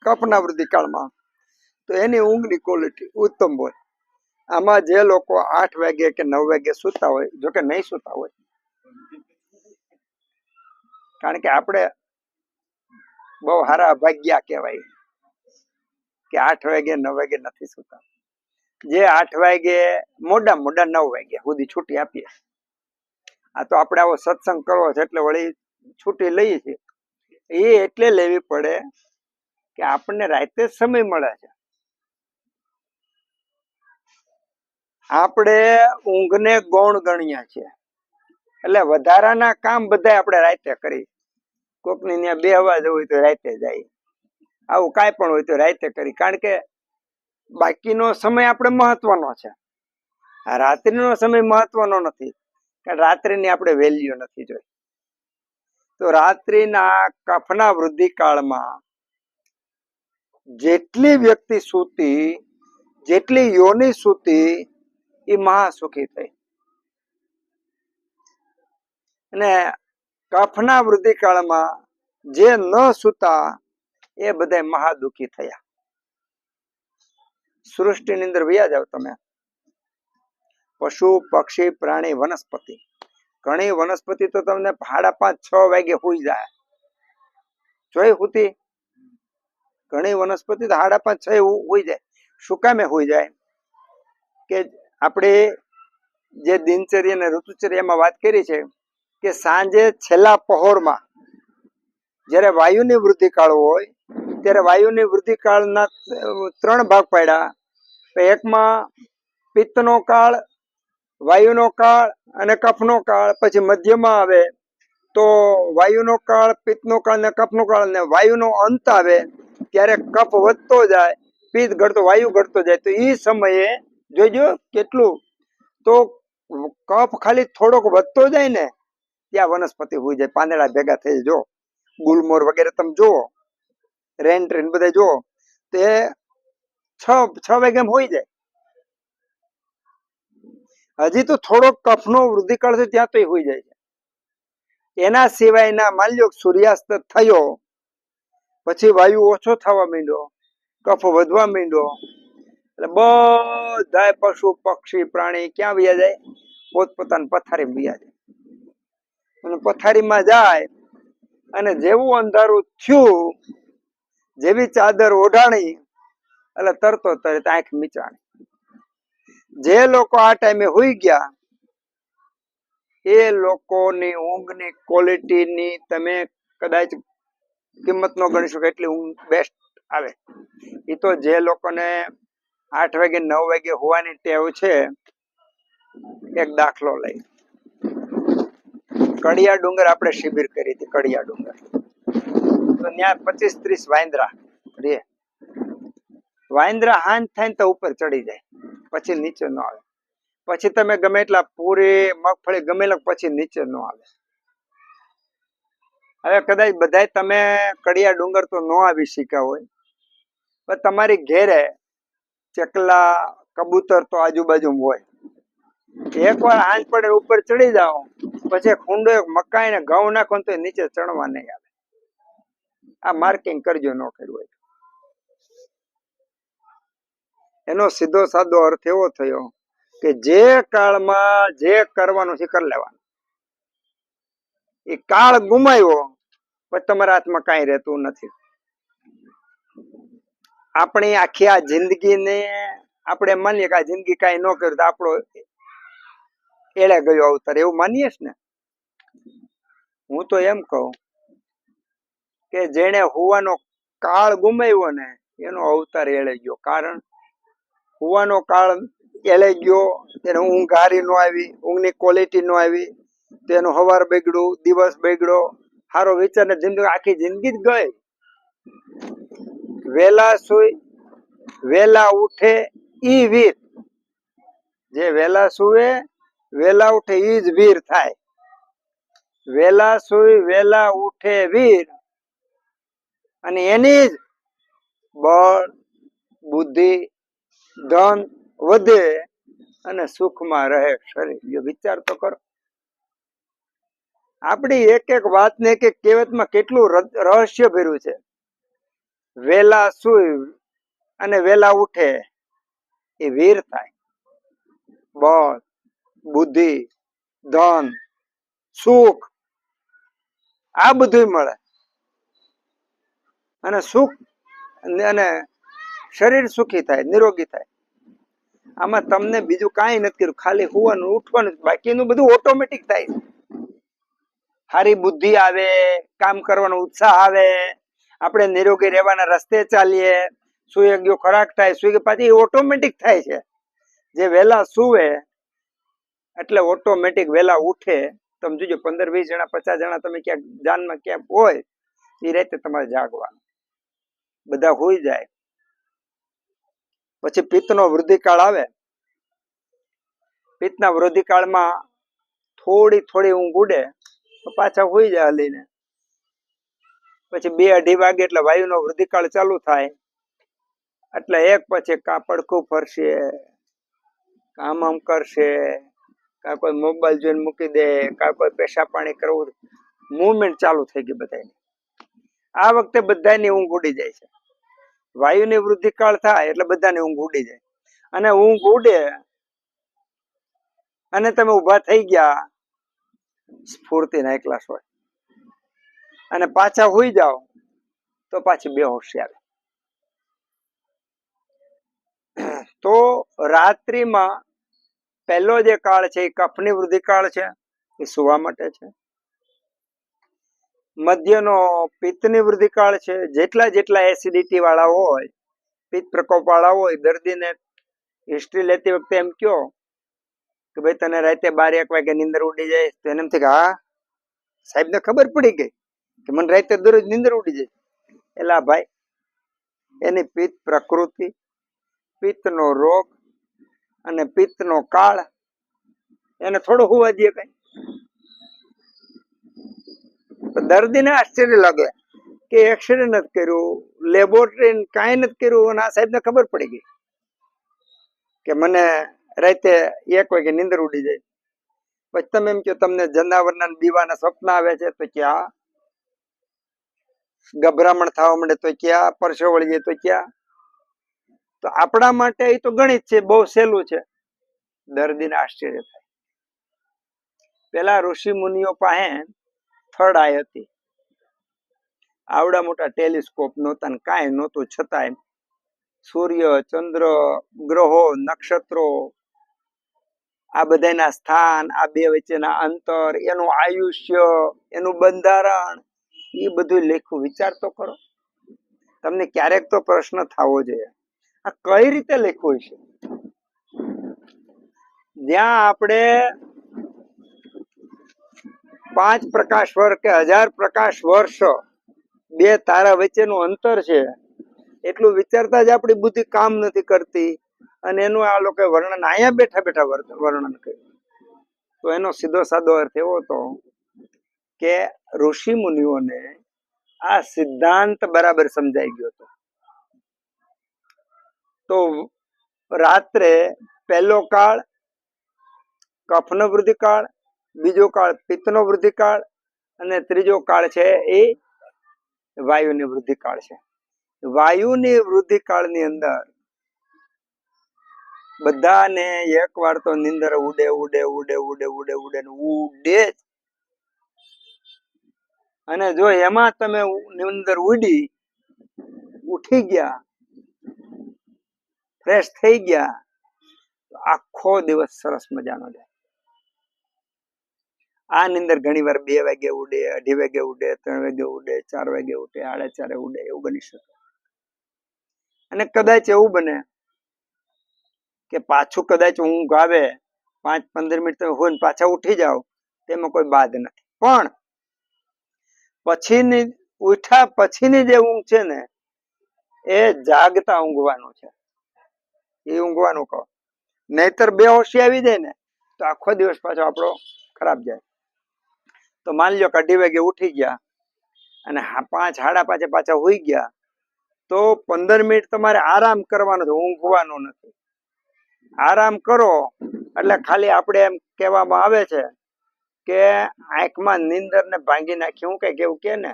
કફના વૃદ્ધિ કાળમાં, તો એની ઊંઘની ક્વોલિટી ઉત્તમ હોય. આમાં જે લોકો 8 વાગે કે 9 વાગે સૂતા હોય, જોકે નહીં સૂતા હોય, કારણ કે આપણે બહુ સારા ભાગ્યા કહેવાય કે 8 વાગે 9 વાગે નથી સૂતા. જે 8 વાગે મોડા 9 વાગે સુધી છૂટી આપીએ. આ તો આપણે આવો સત્સંગ કરવો છે એટલે વળી છૂટી લઈએ છીએ. એ એટલે લેવી પડે કે આપણને રાતે સમય મળે છે. આપણે ઊંઘને ગૌણ ગણ્યા છે એટલે વધારાના કામ બધા આપણે રાતે કરી. કોકની ત્યાં બેહવા જવું હોય તો રાતે જાય, આવું કાંઈ પણ હોય તો રાતે કરી. કારણ કે બાકીનો સમય આપણે મહત્વનો છે. આ રાત્રિનો સમય મહત્વનો નથી, કારણ રાત્રિની આપણે વેલ્યુ નથી જોઈ. તો રાત્રિના કફના વૃદ્ધિ કાળમાં જેટલી વ્યક્તિ સૂતી, જેટલી યોની સૂતી, એ મહાસુખી થઈ. અને કફના વૃદ્ધિ કાળમાં જે ન સૂતા એ બધા મહાદુખી થયા. સૃષ્ટિની અંદર વયા જાવ તમે, પશુ, પક્ષી, પ્રાણી, વનસ્પતિ. ઘણી વનસ્પતિ તો તમને 5:30-6 વાગે સુઈ જાય. જોઈ હુતી? ઘણી વનસ્પતિ તો 5:30-6 સુઈ જાય. શું કામે સુઈ જાય? કે આપણે જે દિનચર્યા અને ઋતુચર્યામાં વાત કરી છે કે સાંજે છેલ્લા પહોરમાં જ્યારે વાયુની વૃદ્ધિ કાળ હોય ત્યારે વાયુની વૃદ્ધિ કાળના 3 ભાગ પાડ્યા. એકમાં પિત્તનો કાળ, વાયુનો કાળ અને કફનો કાળ. પછી મધ્યમાં આવે તો વાયુનો કાળ, પિત્તનો કાળ ને કફનો કાળ, ને વાયુનો અંત આવે ત્યારે કફ વધતો જાય, પિત્ત ઘટતો, વાયુ ઘટતો જાય. તો એ સમયે જોઈજો કેટલું, તો કફ ખાલી થોડોક વધતો જાય ને ત્યાં વનસ્પતિ હોઈ જાય, પાંદડા ભેગા થઈ. જો ગુલમોર વગેરે તમે જુઓ, રેન ટ્રેન બધા જુઓ, તે 6 વાગ્યામાં હોઈ જાય. હજી તો થોડોક કફનો વૃદ્ધિકાળ છે ત્યાં તો હોઈ જાય છે. એના સિવાયના માની લો સૂર્યાસ્ત થયો પછી વાયુ ઓછો થવા માંડ્યો, કફ વધવા માંડ્યો, એટલે બધા પશુ, પક્ષી, પ્રાણી ક્યાં વયા જાય? પોતપોતાની પથારીમાં વયા જાય. અને પથારીમાં જાય અને જેવું અંધારું થયું, જેવી ચાદર ઓઢાણી એટલે તરતો તરત આંખ મીચાણી. જે લોકો આ ટાઈમે હુઈ ગયા એ લોકોની ઊંઘની ક્વોલિટીની તમે કદાચ કિંમત ન ગણી શકો એટલી ઊંઘ બેસ્ટ આવે. એ તો જે લોકોને 8 વાગે 9 વાગે હોવાની ટેવ છે એક દાખલો લઈ, કડિયા ડુંગર આપણે શિબિર કરી હતી, કડિયા ડુંગર, તો ત્યાં 25-30 વાંદરા રે. વાંદરા હાંજ થાય ને તો ઉપર ચડી જાય, પછી નીચે ન આવે. પછી તમે ગમે એટલા પૂરી મગફળી ગમે પછી નીચે ન આવે. હવે કદાચ બધા તમે કડિયા ડુંગર તો ન આવી શીખ્યા હોય, પણ તમારી ઘેરે ચકલા કબૂતર તો આજુબાજુ હોય. એકવાર હાંજ પડે ઉપર ચડી જાઓ, પછી ખૂંડો મકાઈ ને ઘઉં નાખો તો નીચે ચડવા નહીં આવે. આ માર્કિંગ કરજો ન કર્યું હોય. એનો સીધો સાદો અર્થ એવો થયો કે જે કાળમાં જે કરવાનું છે કરી લેવાનું. એ કાળ ગુમાવ્યો પછી તમારા હાથમાં કાંઈ રહેતું નથી. આપણી આખી આ જિંદગીને આપણે માનીએ કે આ જિંદગી કાંઈ ન કર્યું તો આપણો એળે ગયો અવતાર, એવું માનીએ ને. હું તો એમ કહું કે જેને હોવાનો કાળ ગુમાવ્યો ને એનો અવતાર એળે ગયો. કારણ હોવાનો કાળ એળે ગયો, તેને ઊંઘ હારી ન આવી, ઊંઘની ક્વોલિટી ન આવી, તેનું સવાર બગડ્યું, દિવસ બગડ્યો, સારો વિચાર ને જિંદગી આખી જિંદગી જ ગઈ. વેલા સુઈ વેલા ઉઠે ઈ વીર. જે વેલા સુવે વેલા ઉઠે ઈ જ વીર થાય. વેલા સુઈ વેલા ઉઠે વીર, અને એની જ બળ બુદ્ધિ ધન વધે અને સુખમાં રહે શરીર. વિચાર તો કરો. આપણી એક એક વાત ને એક એક કહેવતમાં કેટલું રહસ્ય ભર્યું છે. વેલા સુઈ અને વેલા ઉઠે એ વીર થાય. બળ બુદ્ધિ ધન સુખ આ બધું મળે, અને સુખ અને શરીર સુખી થાય, નિરોગી થાય. આમાં તમને બીજું કાંઈ નથી કર્યું, ખાલી હોવાનું ઉઠવાનું, બાકીનું બધું ઓટોમેટિક થાય. સારી બુદ્ધિ આવે, કામ કરવાનો ઉત્સાહ આવે, આપણે નિરોગી રહેવાના રસ્તે ચાલીએ, સુયોગ્ય ખોરાક થાય, સુયોગ્ય પાછી ઓટોમેટિક થાય છે. જે વહેલા સુવે એટલે ઓટોમેટિક વહેલા ઉઠે. તમે જોજો 15-20 જણા 50 જણા તમે ક્યાંક જાનમાં ક્યાંક હોય, એ રીતે તમારે જાગવાનું. બધા હોઈ જાય પછી પિત્તનો વૃદ્ધિકાળ આવે. પિત્તના વૃદ્ધિકાળમાં થોડી ઊંઘ ઉડે તો પાછા હોઈ જાય હલીને. પછી 2-2:30 વાગે એટલે વાયુનો વૃદ્ધિકાળ ચાલુ થાય. એટલે એક પછી કાં પડખું ફરશે, કામ આમ કરશે, કાં કોઈ મોબાઈલ જોઈને મૂકી દે, કાં કોઈ પેશાબ પાણી કરવું, મુવમેન્ટ ચાલુ થઈ ગઈ બધાની. આ વખતે બધાની ઊંઘ ઉડી જાય છે. વાયુની વૃદ્ધિકાળ થાય એટલે બધાની ઊંઘ ઉડી જાય. અને ઊંઘ ઉડે અને તમે ઊભા થઈ ગયા, સ્ફૂર્તિ ના એકલાસ હોય, અને પાછા હોઈ જાઓ તો પાછી બેહોશી આવે. તો રાત્રિમાં પહેલો જે કાળ છે એ કફની વૃદ્ધિકાળ છે, એ સુવા માટે છે. મધ્યનો પિત્તની વૃદ્ધિકાળ છે. જેટલા એસિડિટી વાળા હોય, પિત્ત પ્રકોપ વાળા હોય, દર્દીને હિસ્ટ્રી લેતી વખતે એમ કયો કે ભાઈ તને રાતે 12-1 વાગે નીંદર ઉડી જાય, તો એને એમ થાય કે હા સાહેબ ને ખબર પડી ગઈ કે મને રાતે દરરોજ નીંદર ઉડી જાય. એલા ભાઈ, એની પિત્ત પ્રકૃતિ, પિત્તનો રોગ અને પિત્તનો કાળ એને થોડું હોવા દે કઈ. દર્દીને આશ્ચર્ય લાગે કે એક્સરે નથી કર્યું, લેબોરેટરી કાંઈ નથી કર્યું, અને આ સાહેબ ને ખબર પડી ગઈ કે મને રાતે 1 વાગે નીંદર ઉડી જાય. પછી તમે એમ કહો તમને જનાવરના દીવાના સ્વપ્ન આવે છે, તો ક્યાં ગભરામણ થવા માંડે, તો ક્યાં પરસેવો વળી જાય, તો ક્યાં. તો આપણા માટે એ તો ગણિત છે, બહુ સહેલું છે. દર્દીને આશ્ચર્ય થાય. પેલા ઋષિ મુનિઓ પાસે થર્ડ આઈ હતી. આવડા મોટા ટેલિસ્કોપ નહોતા ને કાંઈ નહોતું, છતાંય સૂર્ય ચંદ્ર ગ્રહો નક્ષત્રો આ બધાના સ્થાન, આ બે વચ્ચેના અંતર, એનું આયુષ્ય, એનું બંધારણ, એ બધું લખ્યું. વિચાર તો કરો. તમને ક્યારેક તો પ્રશ્ન થવો જોઈએ આ કઈ રીતે લખ્યું છે. જ્યાં આપણે 5 પ્રકાશ વર્ષ કે 1000 પ્રકાશ વર્ષ બે તારા વચ્ચેનું અંતર છે, એટલું વિચારતા જ આપણી બુદ્ધિ કામ નથી કરતી, અને એનું આ લોકો વર્ણન અહીંયા બેઠા બેઠા વર્ણન કર્યું. તો એનો સીધો સાદો અર્થ એવો હતો કે ઋષિ મુનિઓને આ સિદ્ધાંત બરાબર સમજાઈ ગયો હતો. તો રાત્રે પહેલો કાળ કફનો વૃદ્ધિકાળ, બીજો કાળ પિત્તનો વૃદ્ધિકાળ, અને ત્રીજો કાળ છે એ વાયુની વૃદ્ધિકાળ છે. વાયુની વૃદ્ધિકાળની અંદર બધાને એકવાર તો નીંદર ઉડે ઉડે ઉડે ઉડે ઉડે ઉડે ઉડે જ. અને જો એમાં તમે નીંદર ઉડી ઉઠી ગયા, ફ્રેશ થઈ ગયા, આખો દિવસ સરસ મજાનો જાય. આ નીંદર ઘણી વાર 2 વાગે ઉડે, 2:30 વાગે ઉડે, 3 વાગે ઉડે, 4 વાગે ઉડે, 4:30 ઉડે, એવું બની શકે. અને કદાચ એવું બને કે પાછું કદાચ ઊંઘ આવે, 5-15 મિનિટ તમે હોય ને પાછા ઉઠી જાઓ, તેમાં કોઈ બાદ નથી. પણ પછીની ઉઠ્યા પછીની જે ઊંઘ છે ને, એ જાગતા ઊંઘવાનું છે, એ ઊંઘવાનું કહો. નહીતર બેહોશી આવી જાય ને તો આખો દિવસ પાછો આપણો ખરાબ જાય. તો માની લો કે 2:30 વાગે ઉઠી ગયા અને 5 સાડા 5 પાછા હુઈ ગયા, તો 15 મિનિટ તમારે આરામ કરવાનો છે, ઊંઘવાનું નથી. આરામ કરો એટલે ખાલી આપણે એમ કહેવામાં આવે છે કે આંખમાં નીંદર ને ભાંગી નાખી, હું કઈ કેવું કે ને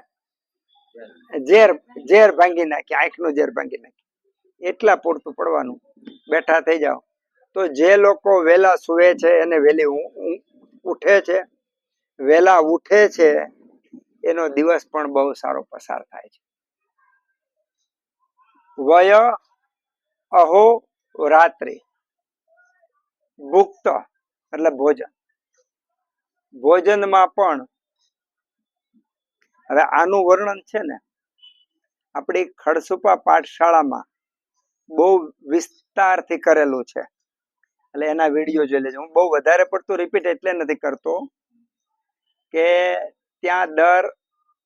ઝેર ભાંગી નાખી, આંખનું ઝેર ભાંગી નાખી, એટલા પૂરતું પડવાનું. બેઠા થઈ જાઓ. તો જે લોકો વહેલા સુવે છે અને વહેલી ઉઠે છે, વહેલા ઉઠે છે, એનો દિવસ પણ બહુ સારો પસાર થાય છે. વય અહો રાત્રિ, ભુક્ત એટલે ભોજન. ભોજનમાં પણ હવે આનું વર્ણન છે ને આપણી ખડસુપા પાઠશાળામાં બહુ વિસ્તારથી કરેલું છે, એટલે એના વિડીયો જોઈ લેજો. હું બહુ વધારે પડતું રિપીટ એટલે નથી કરતો કે ત્યાં દર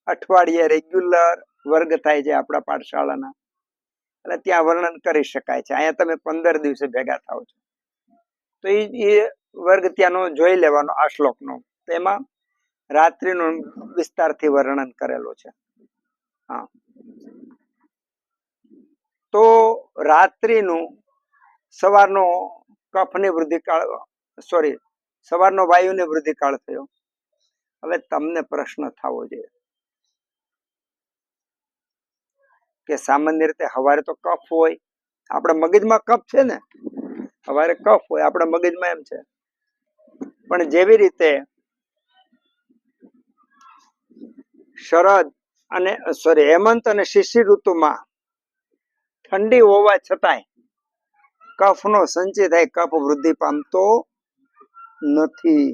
અઠવાડિયે રેગ્યુલર વર્ગ થાય છે આપણા પાઠશાળાના, એટલે ત્યાં વર્ણન કરી શકાય છે. અહીંયા તમે 15 દિવસે ભેગા થાવ છો, તો એ વર્ગ ત્યાંનો જોઈ લેવાનો આ શ્લોકનો. તેમાં રાત્રિનું વિસ્તારથી વર્ણન કરેલું છે. હા, તો રાત્રિનું સવારનો કફની વૃદ્ધિકાળ, સવારનો વાયુની વૃદ્ધિકાળ થયો. હવે તમને પ્રશ્ન થવો જોઈએ કે સામાન્ય રીતે સવારે તો કફ હોય, આપણા મગજમાં કફ છે ને, સવારે કફ હોય આપણા મગજમાં, એમ છે. પણ જેવી રીતે શરદ અને હેમંત અને શિશિર ઋતુમાં ઠંડી હોવા છતાંય કફનો સંચય થાય, કફ વૃદ્ધિ પામતો નથી.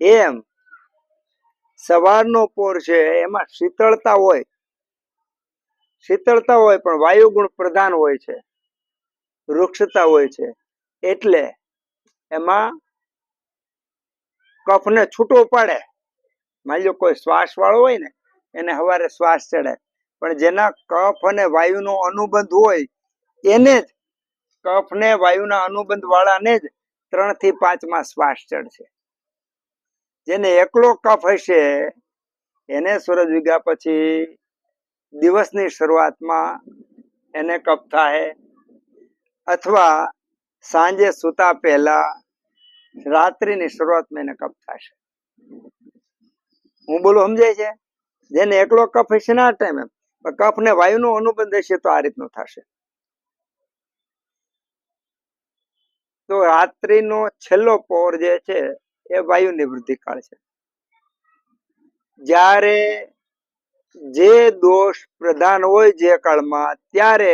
એમ સવારનો પોર છે એમાં શીતળતા હોય પણ વાયુ ગુણ પ્રધાન હોય છે, વૃક્ષતા હોય છે, એટલે એમાં કફને છૂટો પાડે. માની લો કોઈ શ્વાસ વાળો હોય ને, એને સવારે શ્વાસ ચડે, પણ જેના કફ અને વાયુનો અનુબંધ હોય એને જ, કફ ને વાયુના અનુબંધ વાળાને જ 3 થી 5 માં શ્વાસ ચડશે. જેને એકલો કફ હશે એને સૂરજ ઉગ્યા પછી દિવસની શરૂઆતમાં એને કફ થાય, અથવા સાંજે સૂતા પહેલા રાત્રિની શરૂઆતમાં એને કફ થશે. હું બોલું સમજાય છે? જેને એકલો કફ હશે ને આ ટાઈમે, કફ ને વાયુનો અનુબંધ હશે તો આ રીતનું થશે. તો રાત્રિનો છેલ્લો પહોર જે છે એ વાયુની વૃદ્ધિકાળ છે. જ્યારે જે દોષ પ્રધાન હોય જે કાળમાં, ત્યારે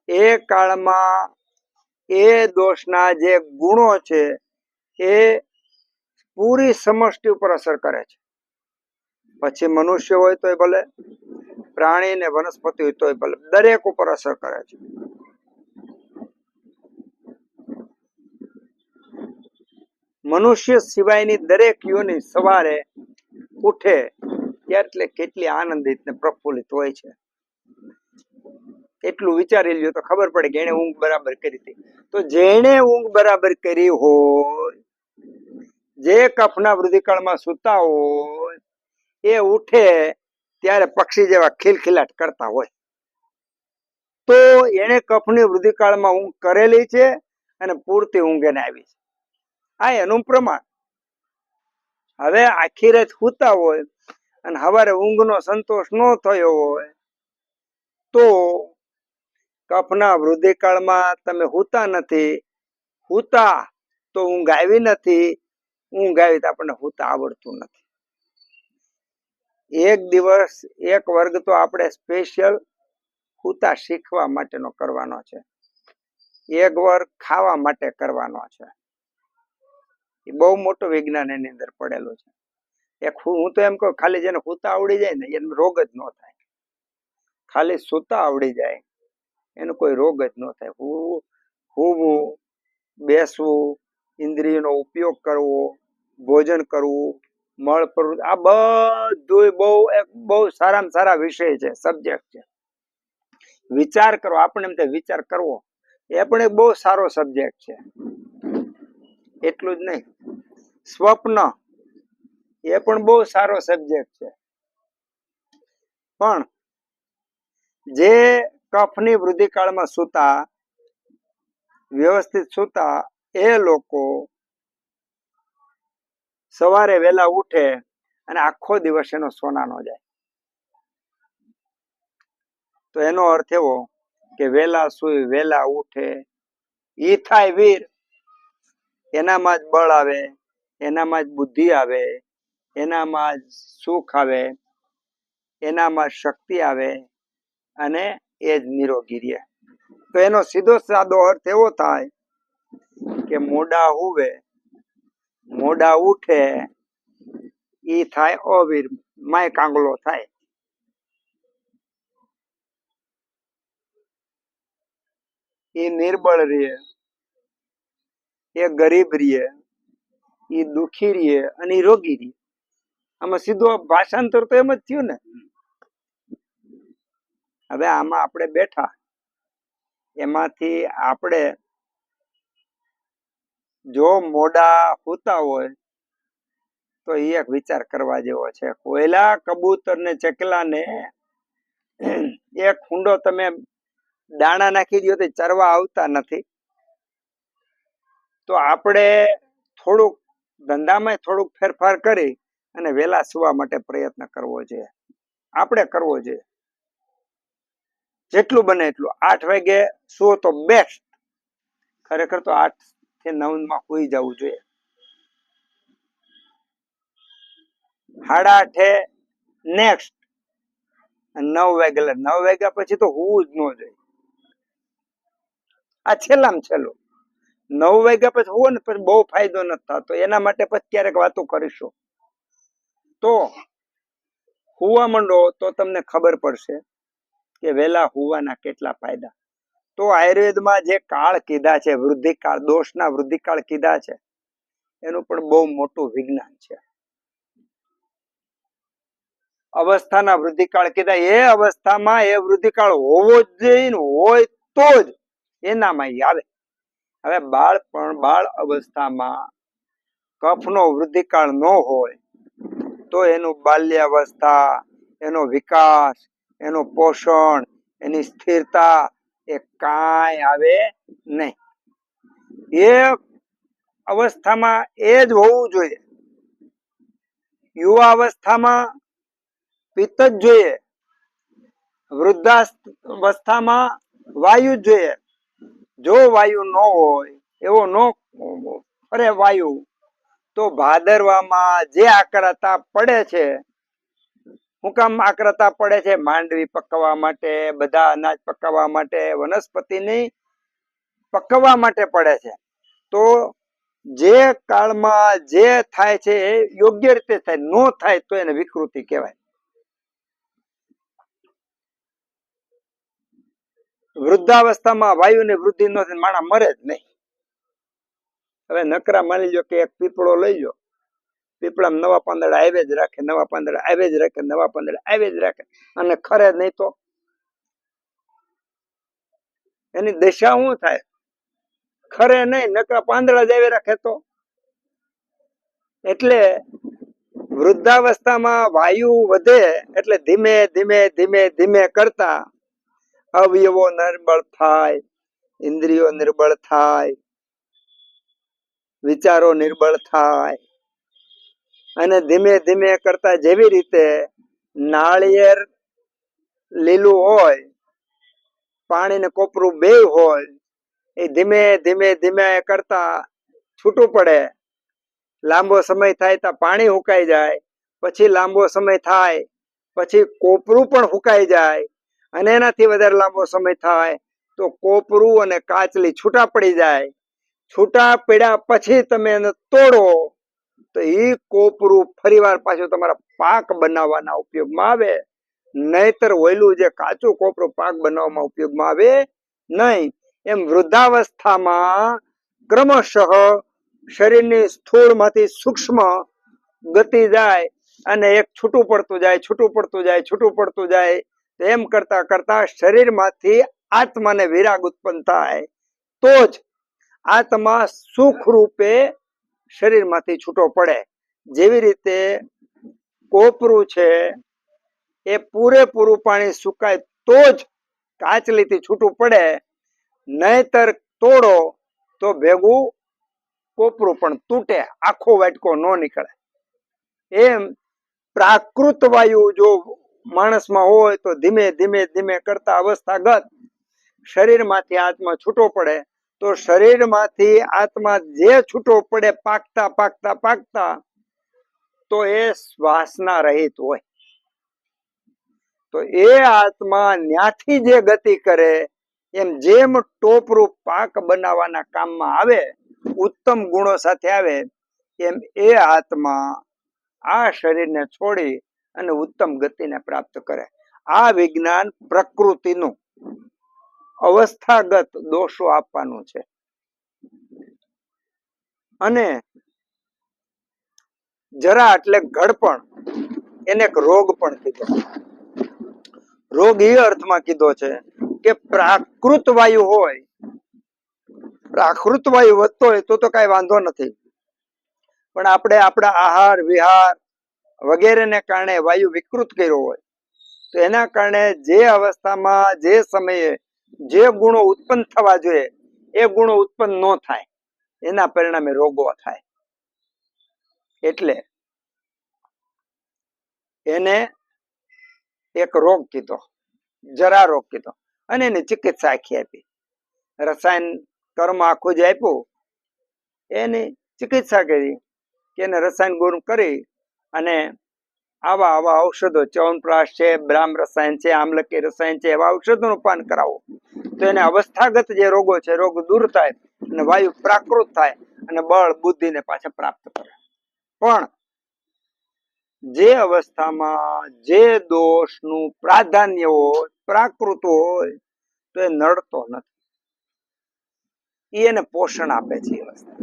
એ કાળમાં એ દોષના જે ગુણો છે એ પૂરી સમષ્ટિ ઉપર અસર કરે છે. પછી મનુષ્ય હોય તોય ભલે, પ્રાણી ને વનસ્પતિ હોય તોય ભલે, દરેક ઉપર અસર કરે છે. મનુષ્ય સિવાયની દરેક યોની સવારે ઉઠે એટલે કેટલી આનંદિત ને પ્રફુલ્લિત હોય છે. એટલું વિચારી લ્યો તો ખબર પડે કે એને ઊંઘ બરાબર કરી હતી. તો જેણે ઊંઘ બરાબર કરી હોય, જે કફના વૃદ્ધિકાળમાં સૂતા હોય, એ ઉઠે ત્યારે પક્ષી જેવા ખિલખિલાટ કરતા હોય, તો એને કફની વૃદ્ધિકાળમાં ઊંઘ કરેલી છે અને પૂરતી ઊંઘ એને આવી છે. આ એનું પ્રમાણ. હવે આખી રાત સૂતા હોય અને સવારે ઊંઘનો સંતોષ ન થયો હોય, તો કફના વૃદ્ધિકાળમાં તમે સૂતા નથી, સૂતા તો ઊંઘ આવી નથી, ઊંઘ આવી તો આપણને સૂતા આવડતું નથી. એક દિવસ એક વર્ગ તો આપણે સ્પેશિયલ સૂતા શીખવા માટેનો કરવાનો છે, એક વર્ગ ખાવા માટે કરવાનો છે. એ બહુ મોટું વિજ્ઞાન એની અંદર પડેલું છે. હું તો એમ કહું, ખાલી જેને સૂતા આવડી જાય ને એનો રોગ જ ન થાય. ખાલી સૂતા આવડી જાય એનો કોઈ રોગ જ ન થાય. હોવું, બેસવું, ઇન્દ્રિયનો ઉપયોગ કરવો, ભોજન કરવું, મળ પ્રવૃત્તિ, આ બધું બહુ સારામાં સારા વિષય છે, સબ્જેક્ટ છે. વિચાર કરો, આપણે એમ વિચાર કરવો એ પણ એક બહુ સારો સબ્જેક્ટ છે. એટલું જ નહીં, સ્વપ્ન એ પણ બહુ સારો સબ્જેક્ટ છે. પણ જે કફની વૃદ્ધિકાળમાં સૂતા, વ્યવસ્થિત સૂતા, એ લોકો સવારે વહેલા ઉઠે અને આખો દિવસ એનો સોનાનો જાય. તો એનો અર્થ એવો કે વહેલા સુઈ વહેલા ઉઠે, ઈ થાય વીર. એનામાં જ બળ આવે, એનામાં જ બુદ્ધિ આવે, એનામાં જ સુખ આવે, એનામાં શક્તિ આવે અને એ જ નિરોગી રહે. તો એનો સીધો સાદો અર્થ એવો થાય કે મોડા હુવે, મોડા ઉઠે, ઈ થાય અવીર, માય કાંગલો થાય. એ નિર્બળ રહે, એ ગરીબ રહે, એ દુખી રહે અને એ રોગી રહે. આમાં સીધું ભાષાંતર તો એમ જ થયું ને. હવે આમાં આપણે બેઠા, એમાંથી આપણે જો મોડા સૂતા હોય તો એ એક વિચાર કરવા જેવો છે. કોયલા, કબૂતર ને ચકલા ને એક હુંડો તમે દાણા નાખી દો તો ચરવા આવતા નથી. તો આપણે થોડુંક ધંધામાં થોડુંક ફેરફાર કરી અને વહેલા સુવા માટે પ્રયત્ન કરવો જોઈએ. આપણે કરવો જોઈએ જેટલું બને એટલું. 8 વાગે સુવો તો બેસ્ટ. ખરેખર તો 8 થી 9 માં સુઈ જવું જોઈએ. 8:30 નેક્સ્ટ, 9 વાગે, 9 વાગ્યા પછી તો હોવું જ ન જોઈએ. આ છેલ્લામાં છેલ્લું. 9 વાગ્યા પછી હોવો ને પછી બહુ ફાયદો નથી થતો. એના માટે પછી ક્યારેક વાતો કરીશું. તો હુવા માંડો તો તમને ખબર પડશે કે વહેલા હુવાના કેટલા ફાયદા. તો આયુર્વેદમાં જે કાળ કીધા છે, વૃદ્ધિકાળ, દોષના વૃદ્ધિકાળ કીધા છે, એનું પણ બહુ મોટું વિજ્ઞાન છે. અવસ્થાના વૃદ્ધિકાળ કીધા, એ અવસ્થામાં એ વૃદ્ધિકાળ હોવો જ જોઈએ, હોય તો જ એનામાં આવે. હવે બાળ અવસ્થામાં કફનો વૃદ્ધિકાળ ન હોય તો એનું બાલ્યાવસ્થા, એનો વિકાસ, એનું પોષણ, એની સ્થિરતા એ કાંઈ આવે નહીં. એ અવસ્થામાં એ જ હોવું જોઈએ. યુવા અવસ્થામાં પિત્ત જ જોઈએ, વૃદ્ધાવસ્થામાં વાયુ જ જોઈએ. જો વાયુ ન હોય, એવો ન અરે વાયુ, તો ભાદરવામાં જે આક્રતા પડે છે, હું કામ આક્રતા પડે છે? માંડવી પકવવા માટે, બધા અનાજ પકવવા માટે, વનસ્પતિની પકવવા માટે પડે છે. તો જે કાળમાં જે થાય છે એ યોગ્ય રીતે થાય, ન થાય તો એને વિકૃતિ કહેવાય. વૃદ્ધાવસ્થામાં વાયુની વૃદ્ધિ ન થાય, માણસ મરે જ નહીં. હવે નકરા માની લો કે એક પીપળો લઈ લો, પીપળામાં નવા પાંદડા આવે જ રાખે, નવા પાંદડા આવે જ રાખે, નવા પાંદડા આવે જ રાખે, અને ખરે નહીં તો એની દશા શું થાય? ખરે નહીં, નકરા પાંદડા જ આવે રાખે તો. એટલે વૃદ્ધાવસ્થામાં વાયુ વધે એટલે ધીમે ધીમે ધીમે ધીમે કરતા અવયવો નિર્બળ થાય, ઇન્દ્રિયો નિર્બળ થાય, વિચારો નિર્બળ થાય, અને ધીમે ધીમે કરતા જેવી રીતે નાળિયેર લીલું હોય, પાણી ને કોપરું બે હોય, એ ધીમે ધીમે ધીમે કરતા છૂટું પડે. લાંબો સમય થાય તો પાણી હુકાઈ જાય, પછી લાંબો સમય થાય પછી કોપરું પણ હુકાઈ જાય, અને એનાથી વધારે લાંબો સમય થાય તો કોપરું અને કાચલી છૂટા પડી જાય. છૂટા પડ્યા પછી તમે એને તોડો તો એ કોપરું ફરીવાર પાછું તમારા પાક બનાવવાના ઉપયોગમાં આવે. નહીતર ઓયલું જે કાચું કોપરું પાક બનાવવામાં ઉપયોગમાં આવે નહીં. એમ વૃદ્ધાવસ્થામાં ક્રમશઃ શરીરની સ્થૂળમાંથી સૂક્ષ્મ ગતિ જાય અને એક છૂટું પડતું જાય, છૂટું પડતું જાય, છૂટું પડતું જાય. એમ કરતા કરતા શરીરમાંથી આત્માને વિરાગ ઉત્પન્ન થાય તો જ આત્મા સુખ રૂપે શરીરમાંથી છૂટો પડે. જેવી રીતે કોપરું છે એ પૂરેપૂરું પાણી સુકાય તો જ કાચલીથી છૂટું પડે, નહીતર તોડો તો ભેગું કોપરું પણ તૂટે, આખો વાટકો ન નીકળે. એમ પ્રાકૃત વાયુ જો માણસમાં હોય તો ધીમે ધીમે ધીમે કરતા અવસ્થાગત શરીરમાંથી આત્મા છૂટો પડે. તો શરીરમાંથી આત્મા જે છૂટો પડે પાકતા પાકતા પાકતા તો એ શ્વાસના રહિત હોય. તો એ આત્મા ન્યાથી જે ગતિ કરે એમ જેમ ટોપરું પાક બનાવવાના કામમાં આવે, ઉત્તમ ગુણો સાથે આવે, એમ એ આત્મા આ શરીરને છોડી અને ઉત્તમ ગતિને પ્રાપ્ત કરે. આ વિજ્ઞાન પ્રકૃતિનું અવસ્થાગત દોષો આપવાનું છે. અને જરા એટલે ઘડપણ, એને એક રોગ પણ કીધો. રોગ એ અર્થમાં કીધો છે કે પ્રાકૃત વાયુ હોય, પ્રાકૃત વાયુ વધતો હોય તો કઈ વાંધો નથી, પણ આપણે આપણા આહાર વિહાર વગેરેને કારણે વાયુ વિકૃત કર્યો હોય તો એના કારણે જે અવસ્થામાં જે સમયે જે ગુણો ઉત્પન્ન થવા જોઈએ એ ગુણો ઉત્પન્ન ન થાય, એના પરિણામે રોગો થાય. એટલે એને એક રોગ કીધો, જરા રોગ કીધો, અને એની ચિકિત્સા આખી આપી. રસાયણ કર્મ આખું જ આપ્યું, એની ચિકિત્સા કરી કે એને રસાયણ ગુણ કરી અને આવા આવા ઔષધો, ચ્યવનપ્રાશ છે, બ્રાહ્મ રસાયણ છે, આમલકી રસાયણ છે, એવા ઔષધોનું પાન કરાવો તો એને અવસ્થાગત જે રોગો છે રોગ દૂર થાય અને વાયુ પ્રાકૃત થાય અને બળ બુદ્ધિને પાછા પ્રાપ્ત કરે. પણ જે અવસ્થામાં જે દોષનું પ્રાધાન્ય હોય, પ્રાકૃત હોય, તો એ નડતો નથી. એને પોષણ આપે છે, એ અવસ્થા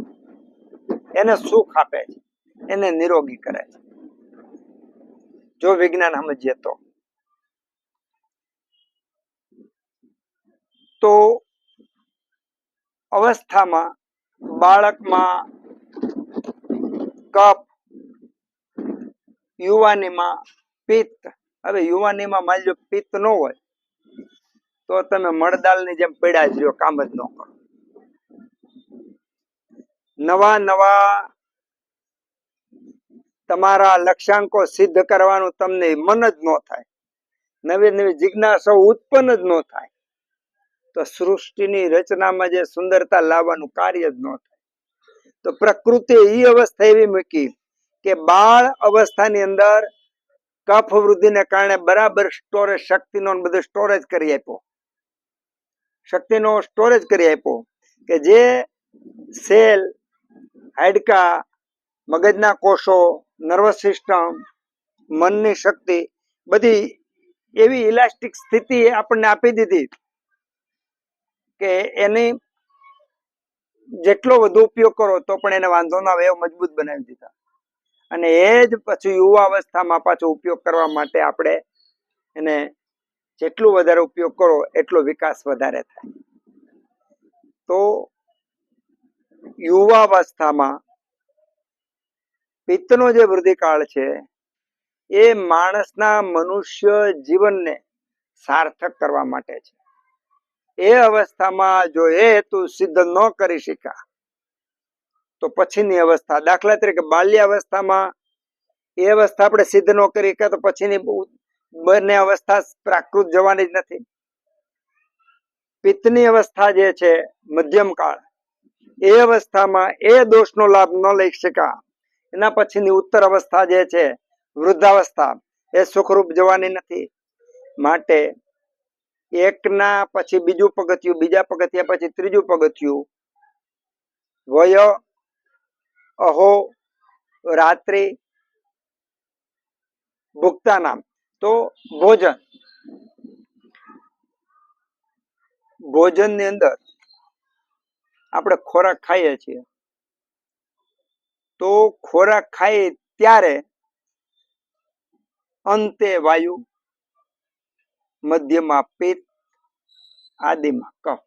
એને સુખ આપે છે, એને નિરોગી કરે છે. જો વિજ્ઞાન સમજીએ તો અવસ્થામાં બાળકમાં કફ, યુવાનીમાં પિત્ત. હવે યુવાનીમાં માની લો પિત્ત ન હોય તો તમે મળદાળની જેમ પડ્યા જ રહ્યો, કામ જ ન કરો. નવા નવા તમારા લક્ષ્યાંકો સિદ્ધ કરવાનું તમને મન જ ન થાય, નવી નવી જિજ્ઞાસાઓ ઉત્પન્ન જ ન થાય, તો સૃષ્ટિની રચનામાં જે સુંદરતા લાવવાનું કાર્ય જ ન થાય. તો પ્રકૃતિ એ અવસ્થા એવી મૂકી કે બાળ અવસ્થાની અંદર કફ વૃદ્ધિને કારણે બરાબર સ્ટોરેજ, શક્તિનો બધું સ્ટોરેજ કરી આપ્યો, શક્તિનો સ્ટોરેજ કરી આપ્યો કે જે સેલ, હાડકા, મગજના કોષો, નર્વસ સિસ્ટમ, મનની શક્તિ બધી એવી ઇલાસ્ટિક સ્થિતિ આપણને આપી દીધી કે એની જેટલો વધુ ઉપયોગ કરો તો પણ એને વાંધો ના આવે એવો મજબૂત બનાવી દીધા. અને એ જ પછી યુવા અવસ્થામાં પાછો ઉપયોગ કરવા માટે આપણે એને જેટલું વધારે ઉપયોગ કરો એટલો વિકાસ વધારે થાય. તો યુવાવસ્થામાં પિત્તનો જે વૃદ્ધિકાળ છે એ માણસના મનુષ્ય જીવનને સાર્થક કરવા માટે છે. એ અવસ્થામાં જો એ હેતુ સિદ્ધ ન કરી શક્યા તો પછીની અવસ્થા, દાખલા તરીકે બાલ્યાવસ્થામાં એ અવસ્થા આપણે સિદ્ધ ન કરી તો પછીની બંને અવસ્થા પ્રાકૃત જવાની જ નથી. પિત્તની અવસ્થા જે છે મધ્યમ કાળ, એ અવસ્થામાં એ દોષનો લાભ ન લઈ શકા, એના પછીની ઉત્તર અવસ્થા જે છે વૃદ્ધાવસ્થા, એ સુખરૂપ જવાની નથી. માટે એકના પછી બીજું પગથિયું, બીજા પગથિયા પછી ત્રીજું પગથિયું, વય, અહો, રાત્રિ, ભુક્તાનામ. તો ભોજન, ભોજનની અંદર આપણે ખોરાક ખાઈએ છીએ તો ખોરાક ખાઈએ ત્યારે અંતે વાયુ, મધ્યમાં પિત્ત, આદિમાં કફ.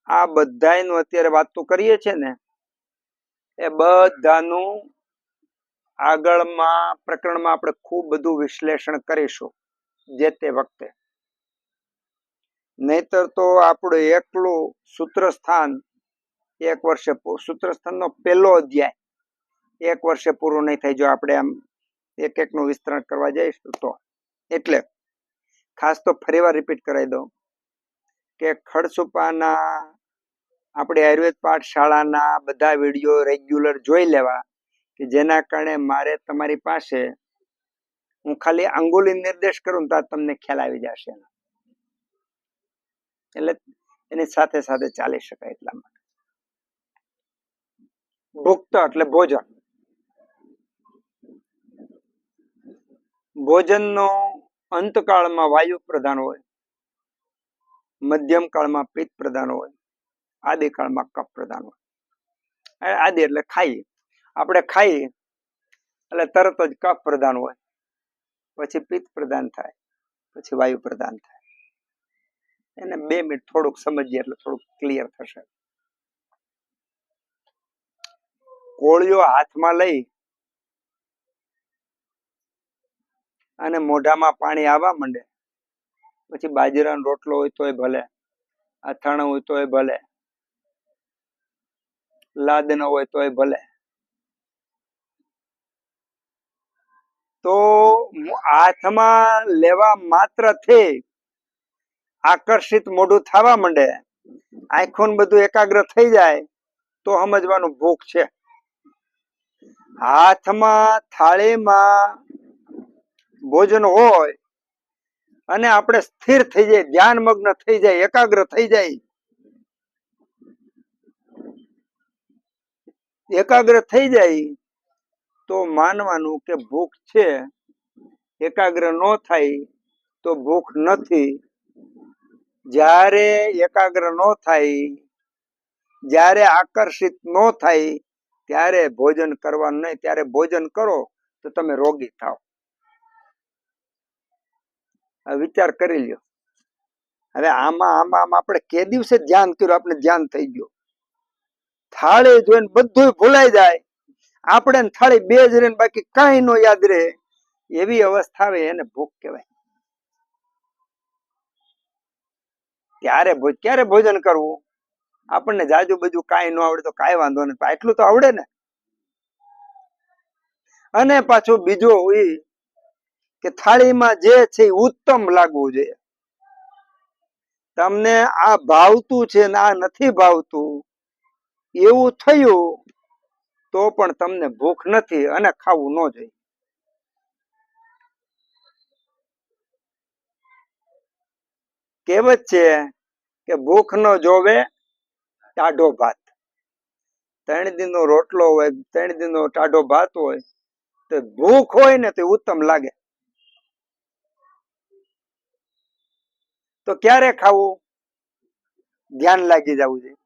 આ બધાનું અત્યારે વાત તો કરીએ છીએ ને, એ બધાનું આગળમાં પ્રકરણમાં આપણે ખૂબ બધું વિશ્લેષણ કરીશું જે તે વખતે. નહીતર તો આપણું એકલું સૂત્રસ્થાન એક વર્ષે, સૂત્રસ્થાનનો પહેલો અધ્યાય એક વર્ષે પૂરું નહીં થાય જો આપણે આમ એક એકનું વિસ્તરણ કરવા જઈશું તો. એટલે ખાસ તો ફરીવાર રિપીટ કરાવી દઉં કે ખડસુપાના આપણે આયુર્વેદ પાઠશાળાના બધા વિડીયો રેગ્યુલર જોઈ લેવા, કે જેના કારણે મારે તમારી પાસે હું ખાલી અંગુલી નિર્દેશ કરું તો તમને ખ્યાલ આવી જશે. એટલે એની સાથે સાથે ચાલી શકાય એટલા માટે. ભુક્ત એટલે ભોજન. ભોજનનો અંતકાળમાં વાયુ પ્રધાન હોય, મધ્યમ કાળમાં પિત્ત પ્રધાન હોય, આદિકાળમાં કફ પ્રધાન હોય. આદિ એટલે ખાઈએ, આપણે ખાઈએ એટલે તરત જ કફ પ્રધાન હોય, પછી પિત્ત પ્રધાન થાય, પછી વાયુ પ્રધાન થાય. એને 2 મિનિટ થોડુંક સમજીએ એટલે થોડુંક ક્લિયર થશે. કોળિયો હાથમાં લઈ અને મોઢામાં પાણી આવવા માંડે, પછી બાજરાનો રોટલો હોય તોય ભલે, અથાણું હોય તોય ભલે, લાદ ન હોય તોય ભલે, તો હાથમાં લેવા માત્રથી આકર્ષિત મોઢું થવા માંડે, આંખો બધું એકાગ્ર થઈ જાય તો સમજવાનું ભૂખ છે. હાથમાં થાળીમાં ભોજન હોય અને આપણે સ્થિર થઈ જાય, ધ્યાનમગ્ન થઈ જાય, એકાગ્ર થઈ જાય, એકાગ્ર થઈ જાય તો માનવાનું કે ભૂખ છે. એકાગ્ર ન થાય તો ભૂખ નથી. જ્યારે એકાગ્ર ન થાય, જ્યારે આકર્ષિત ન થાય ત્યારે ભોજન કરવાનું નહીં. ત્યારે ભોજન કરો તો તમે રોગી થાવ. વિચાર કરી લ્યો. હવે આમાં આપણે કે દિવસે ધ્યાન કર્યું, આપણે ધ્યાન થઈ ગયું, થાળી જોઈને બધું ભૂલાઈ જાય, આપણે થાળી 2 જ રહે બાકી કઈ નો યાદ રહે, એવી અવસ્થા આવે એને ભૂખ કહેવાય. ક્યારે ભોજન કરવું? આપણને જાજુ બધું કાંઈ ન આવડે તો કાંઈ વાંધો નથી, એટલું તો આવડે ને. અને પાછું બીજું એ કે થાળીમાં જે છે એ ઉત્તમ લાગવું જોઈએ. તમને આ ભાવતું છે ને આ નથી ભાવતું એવું થયું તો પણ તમને ભૂખ નથી અને ખાવું ન જોઈએ. કહેવત છે કે ભૂખ ન જોવે ટાઢો ભાત. 3 દિનનો રોટલો હોય, 3 દિનનો ટાઢો ભાત હોય તો ભૂખ હોય ને તો ઉત્તમ લાગે. તો ક્યારે ખાવું? ધ્યાન લાગી જવું જોઈએ.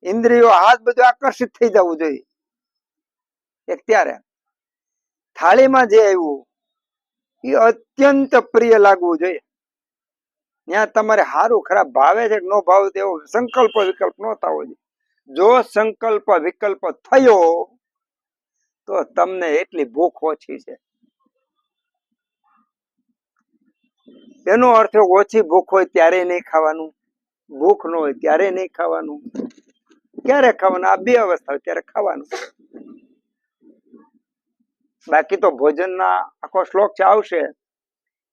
ઇન્દ્રિયો હાથ બધું આકર્ષિત થઈ જવું જોઈએ. એક ત્યારે થાળીમાં જે આવ્યું એ અત્યંત પ્રિય લાગવું જોઈએ. ત્યાં તમારે સારું ખરાબ ભાવે છે કે ન ભાવે તેવો સંકલ્પ વિકલ્પ ન થવો જોઈએ. જો સંકલ્પ વિકલ્પ થયો તો તમને એટલી ભૂખ ઓછી છે. એનો અર્થ ઓછી ભૂખ હોય ત્યારે નહીં ખાવાનું, ભૂખ ન હોય ત્યારે નહીં ખાવાનું. ક્યારે ખાવાનું? આ બે અવસ્થા હોય ત્યારે ખાવાનું. બાકી તો ભોજનના આખો શ્લોક છે આવશે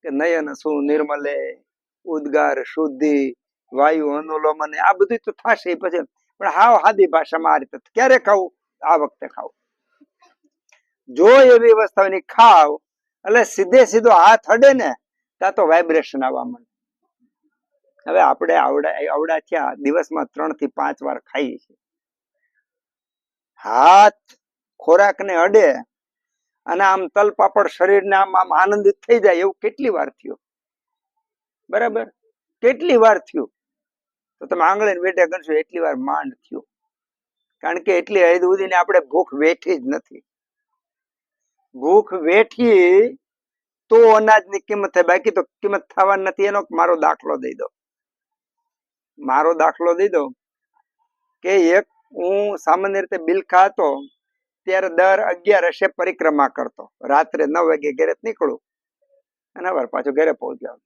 કે નયન શું નિર્મલે ઉદ્ગાર શુદ્ધિ વાયુ અનુલોમન, આ બધું તો થશે પછી. પણ હાવ સાદી ભાષામાં આ રીતે ક્યારે ખાવું? આ વખતે ખાવું. જો એવી વસ્તુની ખાવ એટલે સીધે સીધો હાથ અડે ને ત્યાં તો વાઇબ્રેશન આવવા માંડે. હવે આપણે આવડા થયા દિવસમાં 3 થી 5 વાર ખાઈએ છીએ. હાથ ખોરાકને અડે અને આમ તલપાપડ શરીરને આમ આમ આનંદિત થઈ જાય એવું કેટલી વાર થયું? બરાબર, કેટલી વાર થયું? તો તમે આંગળીને વેઢે ગણશો એટલી વાર માંડ થયું. કારણ કે એટલી હદ સુધીને આપણે ભૂખ વેઠી જ નથી. ભૂખ વેઠી તો અનાજની કિંમત થાય, બાકી તો કિંમત થવાની નથી. એનો મારો દાખલો દઈ દો. કે એક હું સામાન્ય રીતે બિલખા હતો ત્યારે દર 11 પરિક્રમા કરતો. રાત્રે 9 વાગે ઘરે નીકળું અને હવે પાછું ઘરે પહોંચ્યા.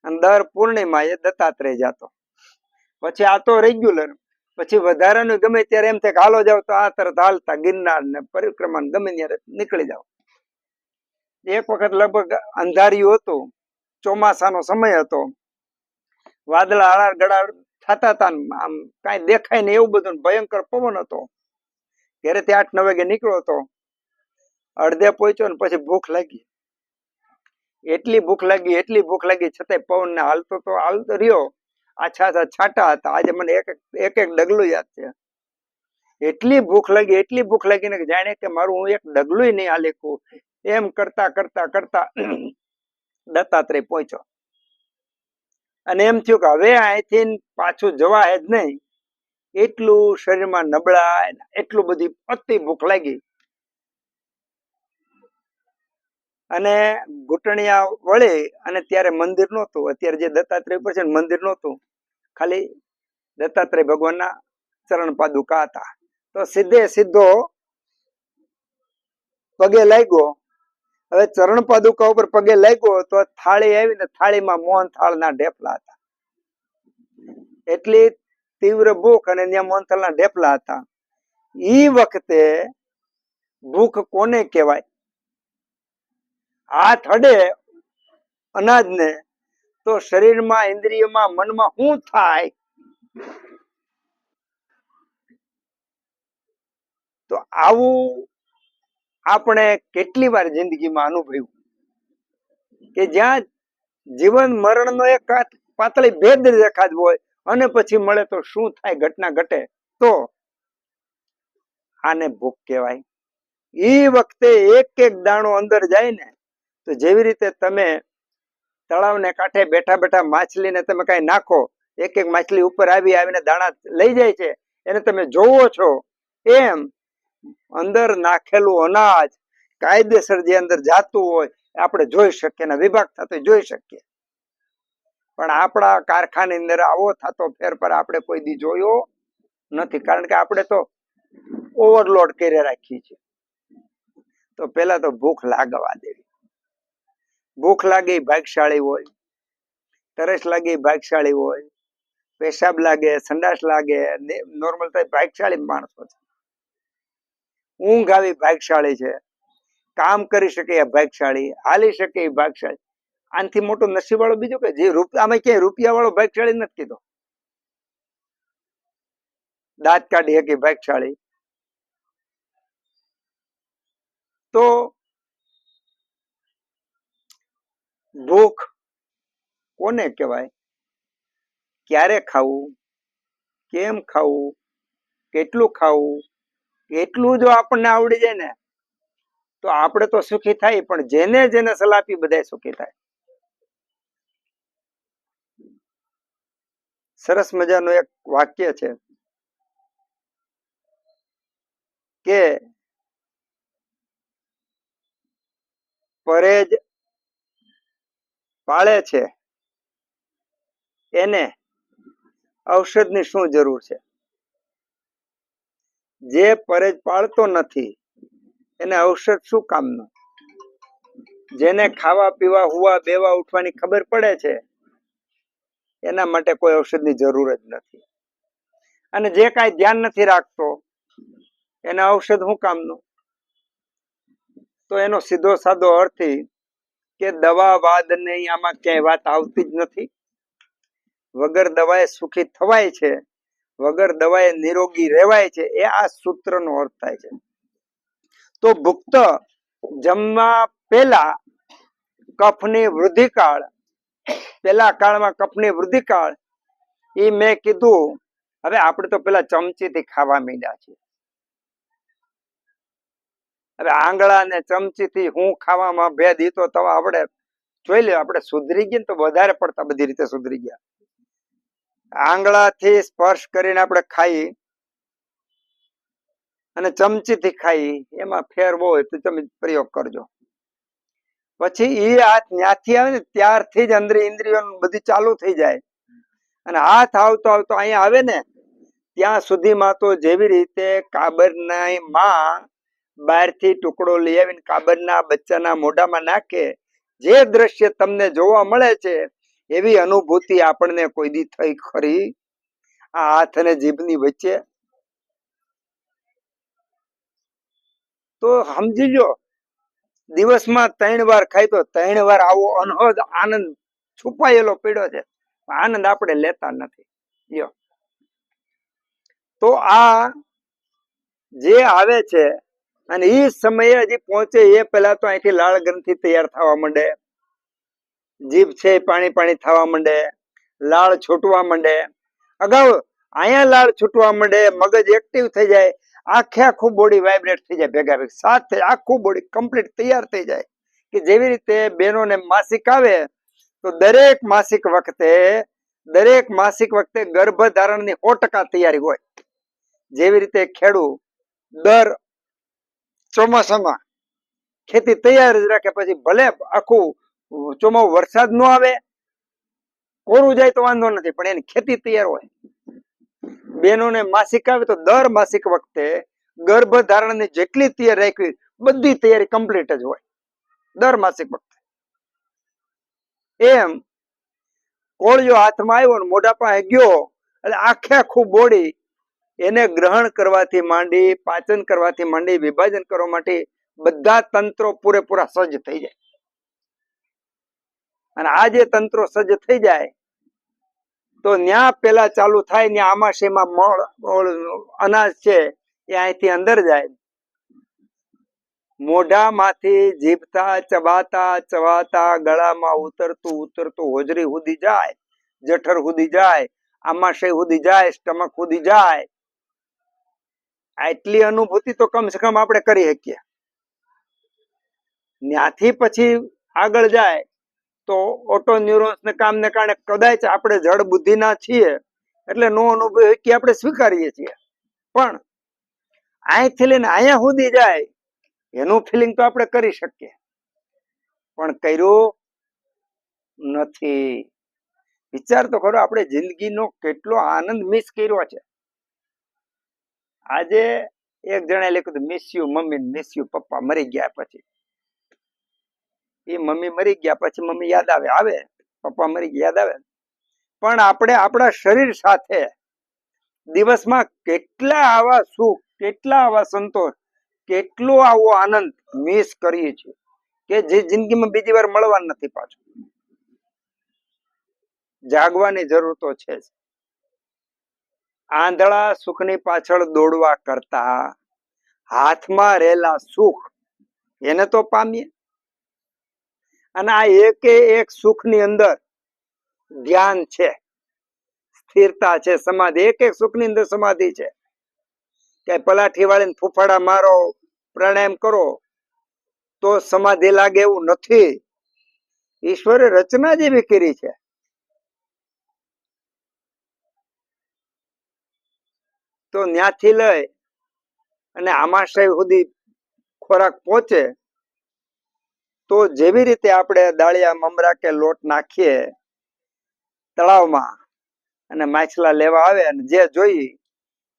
અને દર પૂર્ણિમા એ દત્તાત્રેય જતો. પછી આ તો રેગ્યુલર. પછી વધારાનું ગમે ત્યારે એમ થાય કે હાલો જાવ તો આ તરત હાલતા ગિરનાર ને પરિક્રમા ગમે ત્યારે નીકળી જાવ. એક વખત લગભગ અંધારિયું હતું, ચોમાસાનો સમય હતો, વાદળા હળાર ગળાર થતા હતા, આમ કઈ દેખાય ને એવું બધું, ભયંકર પવન હતો. ઘરેથી 8-9 વાગે નીકળ્યો હતો. અડધે પહોંચ્યો ને પછી ભૂખ લાગી. એટલી ભૂખ લાગી છતાંય પવન ને હાલતો રહ્યો. આછા છાંટા હતા. આજે મને એક ડગલું યાદ છે. એટલી ભૂખ લાગી ને જાણે કે મારું હું એક ડગલું નહીં હાલી શકું. એમ કરતા દત્તાત્રેય પહોંચ્યો. અને એમ થયું કે હવે અહીંથી પાછું જવાય જ નહીં. એટલું શરીરમાં નબળાઈ, એટલું બધી અતિ ભૂખ લાગી. અને ઘૂંટણિયા વળી અને ત્યારે મંદિર નહોતું. અત્યારે જે દત્તાત્રેય પર છે ને મંદિર નહોતું, ખાલી દત્તાત્રેય ભગવાનના ચરણ પાદુકા હતા. તો સીધો પગે લાગ્યો. હવે ચરણ પાદુકા ઉપર પગે લાગ્યો તો થાળી આવી ને થાળીમાં મોહનથાળના ઢેફલા હતા. એટલી તીવ્ર ભૂખ અને ત્યાં મોહનથાળના ઢેફલા હતા. ઈ વખતે ભૂખ કોને કહેવાય? હાથ અડે અનાજને તો શરીરમાં, ઇન્દ્રિયમાં, મનમાં શું થાય? તો આવું આપણે કેટલી વાર જિંદગીમાં અનુભવ્યું કે જ્યાં જીવન મરણનો એક પાતળી ભેદ દેખાત હોય અને પછી મળે તો શું થાય, ઘટના ઘટે. તો આને ભૂખ કહેવાય. એ વખતે એક દાણો અંદર જાય ને તો જેવી રીતે તમે તળાવને કાંઠે બેઠા માછલીને તમે કઈ નાખો, એક માછલી ઉપર આવીને દાણા લઈ જાય છે, એને તમે જોવો છો, એમ અંદર નાખેલું અનાજ કાયદેસર જે અંદર જાતું હોય આપણે જોઈ શકીએ ને વિભાગ થતો જોઈ શકીએ. પણ આપણા કારખાની અંદર આવો થતો ફેરફાર આપણે કોઈ દી જોયો નથી. કારણ કે આપણે તો ઓવરલોડ કરી રાખીએ છીએ. તો પેલા તો ભૂખ લાગવા દેવી. ભૂખ લાગે ભાગશાળી હોય, તરસ લાગે ભાગશાળી હોય, પેશાબ લાગે, સંડાસ લાગે, નોર્મલ થાય ભાગશાળી માણસો છે. ઊંઘ આવી ભાગશાળી છે, કામ કરી શકે એ ભાગશાળી, હાલી શકે એ ભાગશાળી. આનાથી મોટો નસીબ વાળો બીજો કે જે આમાં ક્યાંય રૂપિયા વાળો ભાગશાળી નથી કીધો. દાંત કાઢી શકે ભાગશાળી. તો ભૂખ કોને કહેવાય? ક્યારે ખાવું, કેમ ખાવું, કેટલું ખાવું, એટલું જો આપણને આવડી જાય ને તો આપણે તો સુખી થાય. પણ જેને સલાહ આપી બધા સુખી થાય. સરસ મજાનું એક વાક્ય છે, કે પરેજ પાળે છે એને ઔષધની શું જરૂર છે? જે પરેજ પાળતો નથી એને ઔષધ શું કામનું? જેને ખાવા પીવા હુવા બેવા ઉઠવાની ખબર પડે છે એના માટે કોઈ ઔષધની જરૂર જ નથી. અને જે કાંઈ ધ્યાન નથી રાખતો એને ઔષધ શું કામનું? તો એનો સીધો સાદો અર્થ કે દવા વાદ ની આમાં ક્યાંય વાત આવતી જ નથી. વગર દવાએ સુખી થવાય છે, વગર દવાએ નિરોગી રહેવાય છે, એ આ સૂત્રનો અર્થ થાય છે. તો ભુક્ત જમવા પહેલા કફની વૃદ્ધિકાળ, પેલા કાળમાં કફની વૃદ્ધિકાળ એ મેં કીધું. હવે આપણે તો પેલા ચમચીથી ખાવા માંડ્યા છીએ. હવે આંગળા ને ચમચીથી હું ખાવામાં ભેદ ઈ તો આપણે જોઈ લે. આપણે સુધરી ગયા તો વધારે પડતા બધી રીતે સુધરી ગયા. આંગળાથી સ્પર્શ કરીને આપણે ખાઈ અને ચમચીથી ખાઈ, એમાં ફેર હોય તો તમે પ્રયોગ કરજો. પછી એ હાથ ત્યાંથી આવે ને ત્યારથી જ અંદર ઇન્દ્રિયો બધી ચાલુ થઈ જાય. અને હાથ આવતો આવતો અહીંયા આવે ને ત્યાં સુધીમાં તો જેવી રીતે કાબરના માં બહારથી ટુકડો લઈ આવીને કાબરના બચ્ચાના મોઢામાં નાખે, જે દ્રશ્ય તમને જોવા મળે છે એવી અનુભૂતિ આપણને કોઈ દી થઈ ખરી આ હાથ અને જીભની વચ્ચે? તો સમજી લો, દિવસમાં 3 વાર ખાય તો 3 વાર આવો અનહદ આનંદ છુપાયેલો પીડ્યો છે. આનંદ આપણે લેતા નથી. તો આ જે આવે છે અને એ સમયે હજી પહોંચે એ પહેલા તો અહીંથી લાળ ગ્રંથિ તૈયાર થવા માંડે, જીભ છે પાણી પાણી થવા માંડે, લાળ છૂટવા માંડે. અગાઉ અહીંયા લાળ છૂટવા માંડે, મગજ એક્ટિવ થઈ જાય, આખે આખું બોડી વાઇબ્રેટ થઈ જાય, ભેગા ભેગા સાથે આખું બોડી કમ્પ્લીટ તૈયાર થઈ જાય. કે જેવી રીતે બહેનોને માસિક આવે તો દરેક માસિક વખતે ગર્ભધારણની 100% તૈયારી હોય. જેવી રીતે ખેડૂત દર ચોમાસામાં ખેતી તૈયાર જ રાખે, પછી ભલે આખું ચોમાસું વરસાદ ન આવે, કોરું જાય તો વાંધો નથી, પણ એની ખેતી તૈયાર હોય. બહેનોને માસિક આવે તો દર માસિક વખતે ગર્ભધારણની જેટલી તૈયારી રાખવી બધી તૈયારી કમ્પ્લીટ જ હોય દર માસિક વખતે. એમ કોળિયો હાથમાં આવ્યો ને મોઢા પાસે ગયો એટલે આખે આખું બોડી એને ગ્રહણ કરવાથી માંડી, પાચન કરવાથી માંડી, વિભાજન કરવા માટે બધા તંત્રો પૂરેપૂરા સજ્જ થઈ જાય. અને આ જે તંત્રો સજ્જ થઈ જાય તો ન્યા પેલા ચાલુ થાય ને આમાશયમાં અનાજ છે એ અહીંથી અંદર જાય, મોઢામાંથી જીભતા ચબાતા ચવાતા ગળામાં ઉતરતું ઉતરતું હોજરી સુધી જાય, જઠર સુધી જાય, આમાશય સુધી જાય, સ્ટમક સુધી જાય. આટલી અનુભૂતિ તો કમ સે કમ આપણે કરી શકીએ. ત્યાંથી પછી આગળ જાય તો ઓટો ન્યુરોન્સ ને કામને કારણે કદાચ આપણે જડ બુદ્ધિના છીએ એટલે નો અનુભવ કે આપણે સ્વીકારીએ છીએ, પણ અહીંથી લઈને અહીંયા સુધી જાય એનું ફિલિંગ તો આપણે કરી શકીએ, પણ કર્યું નથી. વિચાર તો ખરો, આપણે જિંદગીનો કેટલો આનંદ મિસ કર્યો છે. આજે એક જણાએ લખ્યું હતું miss you mummy, miss you પપ્પા. મરી ગયા પછી એ મમ્મી મરી ગયા પછી મમ્મી યાદ આવે, પપ્પા મરી ગયા યાદ આવે, પણ આપણે આપણા શરીર સાથે દિવસમાં કેટલા આવા સુખ, કેટલા આવા સંતોષ, કેટલો આવો આનંદ મિસ કરીએ છીએ કે જે જિંદગીમાં બીજી વાર મળવાનું નથી પાછું. જાગવાની જરૂર તો છે જ. આંધળા સુખની પાછળ દોડવા કરતા હાથમાં રહેલા સુખ એને તો પામીએ. અને આ એક સુખની અંદર ધ્યાન છે, સ્થિરતા છે, સમાધિ. એક સુખની અંદર સમાધિ છે. કે પલાઠી વાળીને ફૂફાડા મારો, પ્રાણાયામ કરો તો સમાધિ લાગે એવું નથી. ઈશ્વરે રચના જેવી કરી છે. તો ત્યાંથી લઈ અને આમાશય સુધી ખોરાક પહોંચે તો જેવી રીતે આપણે દાળિયા મમરા કે લોટ નાખીએ તળાવમાં અને માછલા લેવા આવે અને જે જોઈએ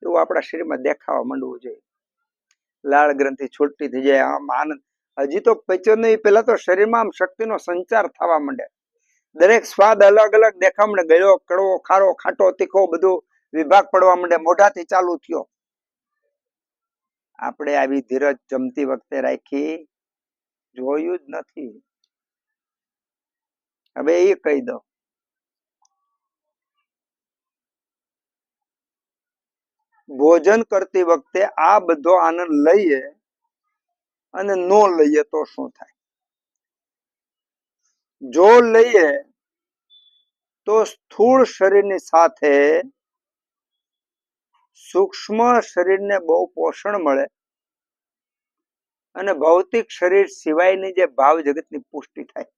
એવું આપણા શરીરમાં દેખાવા માંડવું જોઈએ. લાળ ગ્રંથિ છૂટતી થઈ જાય, આમ આનંદ. હજી તો પચ્યો નહીં, પેલા તો શરીરમાં આમ શક્તિનો સંચાર થવા માંડે. દરેક સ્વાદ અલગ અલગ દેખાવા માંડે. ગળ્યો, કડવો, ખારો, ખાટો, તીખો બધું વિભાગ પડવા માંડે. મોઢાથી ચાલુ થયો. આપણે આવી ધીરજ જમતી વખતે રાખી જોયું જ નથી. હવે એ કહી દો, ભોજન કરતી વખતે આ બધો આનંદ લઈએ અને ન લઈએ તો શું થાય? જો લઈએ તો સ્થૂળ શરીરની સાથે સૂક્ષ્મ શરીરને બહુ પોષણ મળે અને ભૌતિક શરીર સિવાયની જે ભાવ જગતની પુષ્ટિ થાય.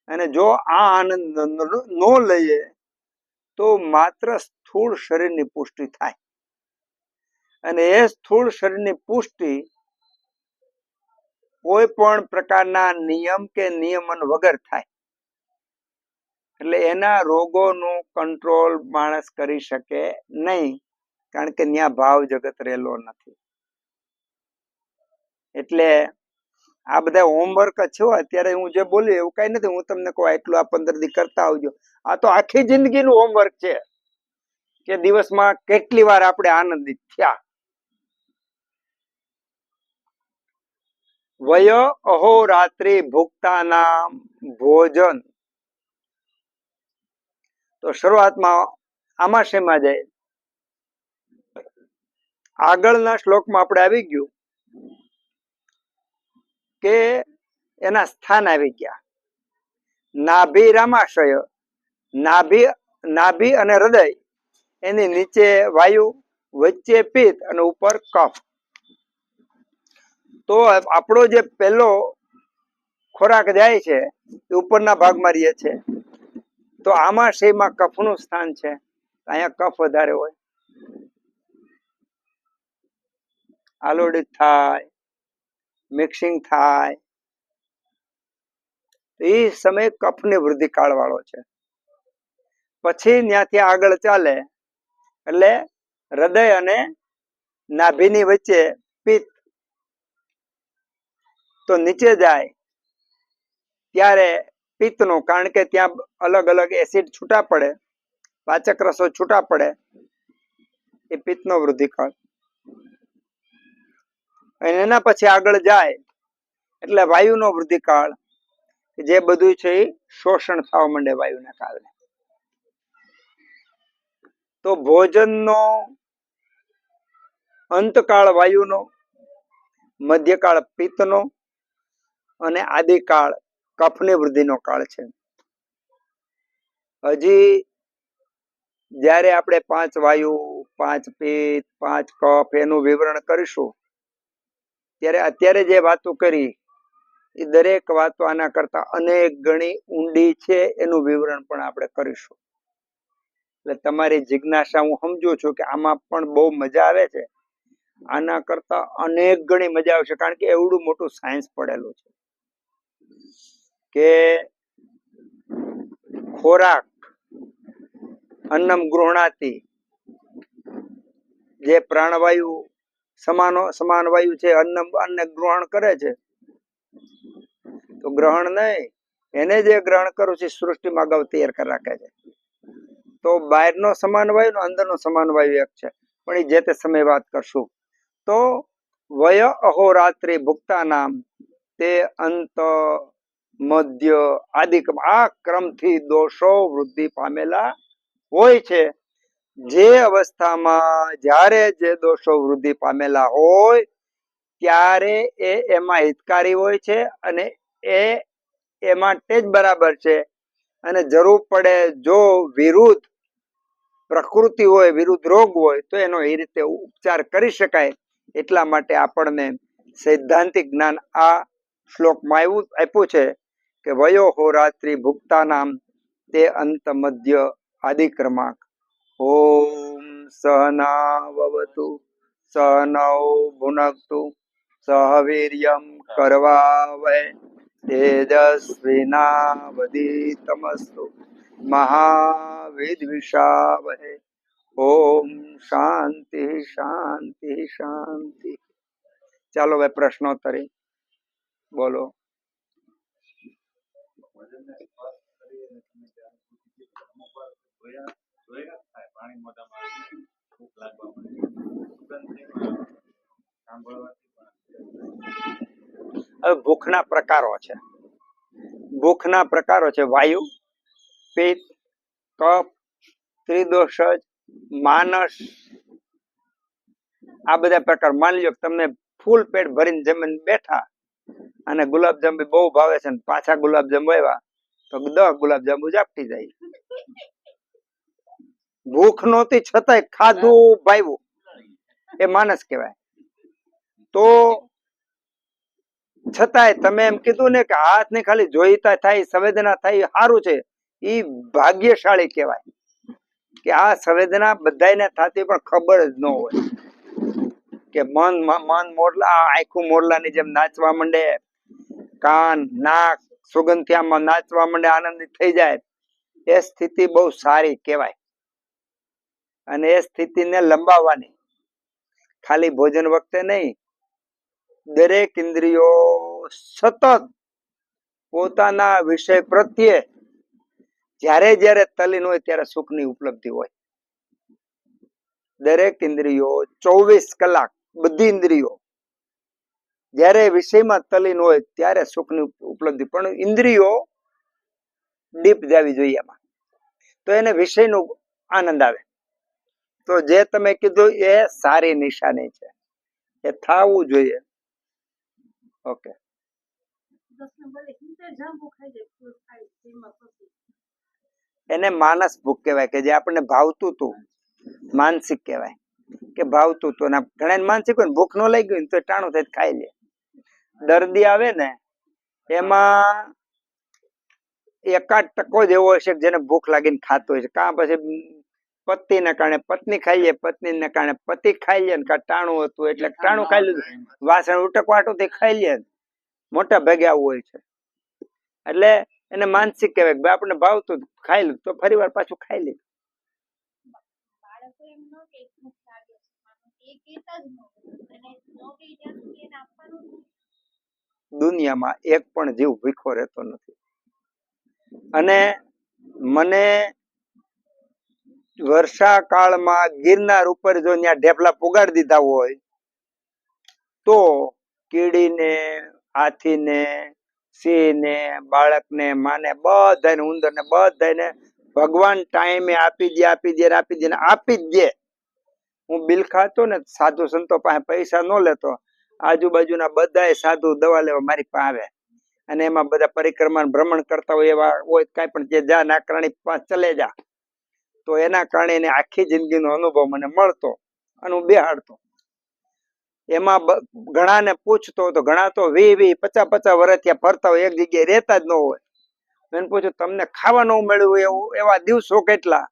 અને જો આ આનંદ ન લઈએ તો માત્ર સ્થૂળ શરીરની પુષ્ટિ થાય. અને એ સ્થૂળ શરીરની પુષ્ટિ કોઈ પણ પ્રકારના નિયમ કે નિયમન વગર થાય. એટલે એના રોગોનું કંટ્રોલ માણસ કરી શકે નહીં, કારણ કે ત્યાં ભાવ જગત રહેલો નથી. એટલે આ બધા હોમવર્ક છે. અત્યારે હું જે બોલ્યું એવું કઈ નથી. હું તમને કહું એટલું આ 15 દી કરતા આવજો. આ તો આખી જિંદગીનું હોમવર્ક છે કે દિવસમાં કેટલી વાર આપણે આનંદિત થયા. વય અહોરાત્રિ ભુક્તાના ભોજન. તો શરૂઆતમાં આમાશયમાં જાય. આગળના શ્લોકમાં આપણે આવી ગયું કે એના સ્થાન આવી ગયા. નાભી રામાશય, નાભી અને હૃદય, એની નીચે વાયુ, વચ્ચે પિત્ત અને ઉપર કફ. તો આપણો જે પહેલો ખોરાક જાય છે એ ઉપરના ભાગમાં રહે છે. તો આમાશયમાં કફનું સ્થાન છે. અહીંયા કફ વધારે હોય. આલોડિત થાય, મિક્સિંગ થાય, એ સમય કફની વૃદ્ધિ કાળ વાળો છે. પછી ત્યાંથી આગળ ચાલે એટલે હૃદય અને નાભીની વચ્ચે પિત્ત. તો નીચે જાય ત્યારે પિત્તનું, કારણ કે ત્યાં અલગ અલગ એસિડ છૂટા પડે, પાચક રસો છૂટા પડે, એ પિત્તનો વૃદ્ધિકાળ. અને એના પછી આગળ જાય એટલે વાયુનો વૃદ્ધિકાળ, જે બધું છે એ શોષણ થવા માંડે વાયુના કારણે. તો ભોજનનો અંતકાળ વાયુનો, મધ્યકાળ પિત્તનો અને આદિકાળ કફની વૃદ્ધિનો કાળ છે. હજી જ્યારે આપણે 5 વાયુ, 5 પિત્ત, 5 કફ એનું વિવરણ કરીશું ત્યારે અત્યારે જે વાતો કરી એ દરેક વાતો આના કરતા અનેક ગણી ઊંડી છે. એનું વિવરણ પણ આપણે કરીશું. એટલે તમારી જિજ્ઞાસા હું સમજુ છું કે આમાં પણ બહુ મજા આવે છે. આના કરતા અનેક ગણી મજા આવશે, કારણ કે એવડું મોટું સાયન્સ પડેલું છે કે ખોરાક અન્નમ ગૃહણાતિ, જે પ્રાણવાયુ સમાન વાયુ છે, અન્ન ગ્રહણ કરે છે. તો ગ્રહણ નહીં, એને જે ગ્રહણ કરું છે સૃષ્ટિમાં અગાઉ તૈયાર કરી રાખે છે. તો બહારનો સમાન વાયુ ને અંદરનો સમાન વાયુ એક છે, પણ એ જે તે સમય વાત કરશું. તો વય અહોરાત્રિ ભુક્તા નામ, તે અંત મધ્ય આદિક, આ ક્રમથી દોષો વૃદ્ધિ પામેલા હોય છે. જે અવસ્થામાં જ્યારે જે દોષો વૃદ્ધિ પામેલા હોય ત્યારે એમાં હિતકારી હોય છે અને એ માટે જ બરાબર છે. અને જરૂર પડે જો વિરુદ્ધ પ્રકૃતિ હોય, વિરુદ્ધ રોગ હોય, તો એનો એ રીતે ઉપચાર કરી શકાય. એટલા માટે આપણને સૈદ્ધાંતિક જ્ઞાન આ શ્લોકમાં આપ્યું છે કે વયો હોરાત્રિ ભુક્તા નામ, તે અંત મધ્ય આદિ ક્રમાંક. ઓમ સહનાવવતુ સનૌ ભુનક્તુ સહ વીર્યં કરવાવહે તેજસ્વિનાવધીતમસ્તુ મહાવિદ્વિષાવહે. ઓમ શાંતિ શાંતિ શાંતિ. ચાલો ભાઈ પ્રશ્નોત્તરી બોલો. હવે ભૂખના પ્રકારો છે. ભૂખના પ્રકારો છે વાયુ, પિત્ત, કફ, ત્રિદોષજ, માનસ. આ બધા પ્રકાર. માની લો તમને ફૂલ પેટ ભરીને જમીને બેઠા અને ગુલાબજાંબુ બહુ ભાવે છે, પાછા ગુલાબજાંબુ આવ્યા તો 10 ગુલાબજાંબુ ઝાપટી જાય. ભૂખ નહોતી છતાંય ખાધું, ભાવ્યું, એ માનસ કહેવાય. તો છતાંય તમે એમ કીધું ને કે હાથ ને ખાલી જોઈતા થાય, સંવેદના થાય, સારું છે. ઈ ભાગ્યશાળી કહેવાય કે આ સંવેદના બધાને થતી પણ ખબર જ ન હોય કે મન મોરલા, આખું મોરલાની જેમ નાચવા માંડે, કાન, નાક, સુગંધિયામાં નાચવા માંડે, આનંદિત થઈ જાય. એ સ્થિતિ બહુ સારી કહેવાય. અને એ સ્થિતિને લંબાવવાની ખાલી ભોજન વખતે નહીં, દરેક ઇન્દ્રિયો સતત પોતાના વિષય પ્રત્યે જ્યારે જ્યારે તલ્લીન હોય ત્યારે સુખની ઉપલબ્ધિ હોય. દરેક ઇન્દ્રિયો 24 કલાક, બધી ઇન્દ્રિયો જ્યારે વિષયમાં તલ્લીન હોય ત્યારે સુખની ઉપલબ્ધિ. પણ ઇન્દ્રિયો ડીપ જવી જોઈએ એમાં, તો એને વિષયનો આનંદ આવે. તો જે તમે કીધું એ સારી નિશાની છે, એ થવું જોઈએ. ઓકે. એને માનસ ભૂખ કહેવાય કે જે આપણને ભાવતું હતું. માનસિક કહેવાય કે ભાવતું હતું. ઘણા માનસિક હોય ને ભૂખ ન લાગી હોય તો ટાણું થાય ખાઈ લે. દર્દી આવે ને એમાં 1% જ એવો હશે જેને ભૂખ લાગીને ખાતો હોય છે. કાં પછી પતિને કારણે પત્ની ખાઈ લે, પત્નીને કારણે પતિ ખાઈ લે, કાં ટાણું હતું એટલે ટાણું ખાઈ લીધું, વાસણ ઉટકવાટું થી ખાઈ લે. મોટા ભાગે આવું હોય છે. એટલે એને માનસિક કહેવાય કે આપણને ભાવતું ખાઈ લીધું તો ફરી વાર પાછું ખાઈ લીધું. દુનિયામાં એક પણ જીવ ભૂખ્યો રહેતો નથી. અને મને વર્ષા કાળમાં ગિરનાર ઉપર જો ત્યાં ઢેફલા પુગાડી દીધા હોય તો કીડીને, હાથીને, સિંહને, બાળકને, માને, બધાને, ઉંદરને, બધાને ભગવાન ટાઈમે આપી દે. હું બિલ ખાતો ને સાધુ સંતો પાસે પૈસા ન લેતો, આજુબાજુના બધા સાધુ દવા લેવા મારી પાસે આવે અને એમાં બધા પરિક્રમા ભ્રમણ કરતા હોય એવા હોય કાંઈ પણ જે જા નાકરાણી પાસે ચલે જા, તો એના કારણે એને આખી જિંદગીનો અનુભવ મને મળતો અને હું બેહાડતો. એમાં ઘણાને પૂછતો તો ઘણા તો 20-50 વર્ષ ત્યાં ફરતા હોય, એક જગ્યાએ રહેતા જ ન હોય. એને પૂછ્યું તમને ખાવા ન મળ્યું એવું એવા દિવસો કેટલા?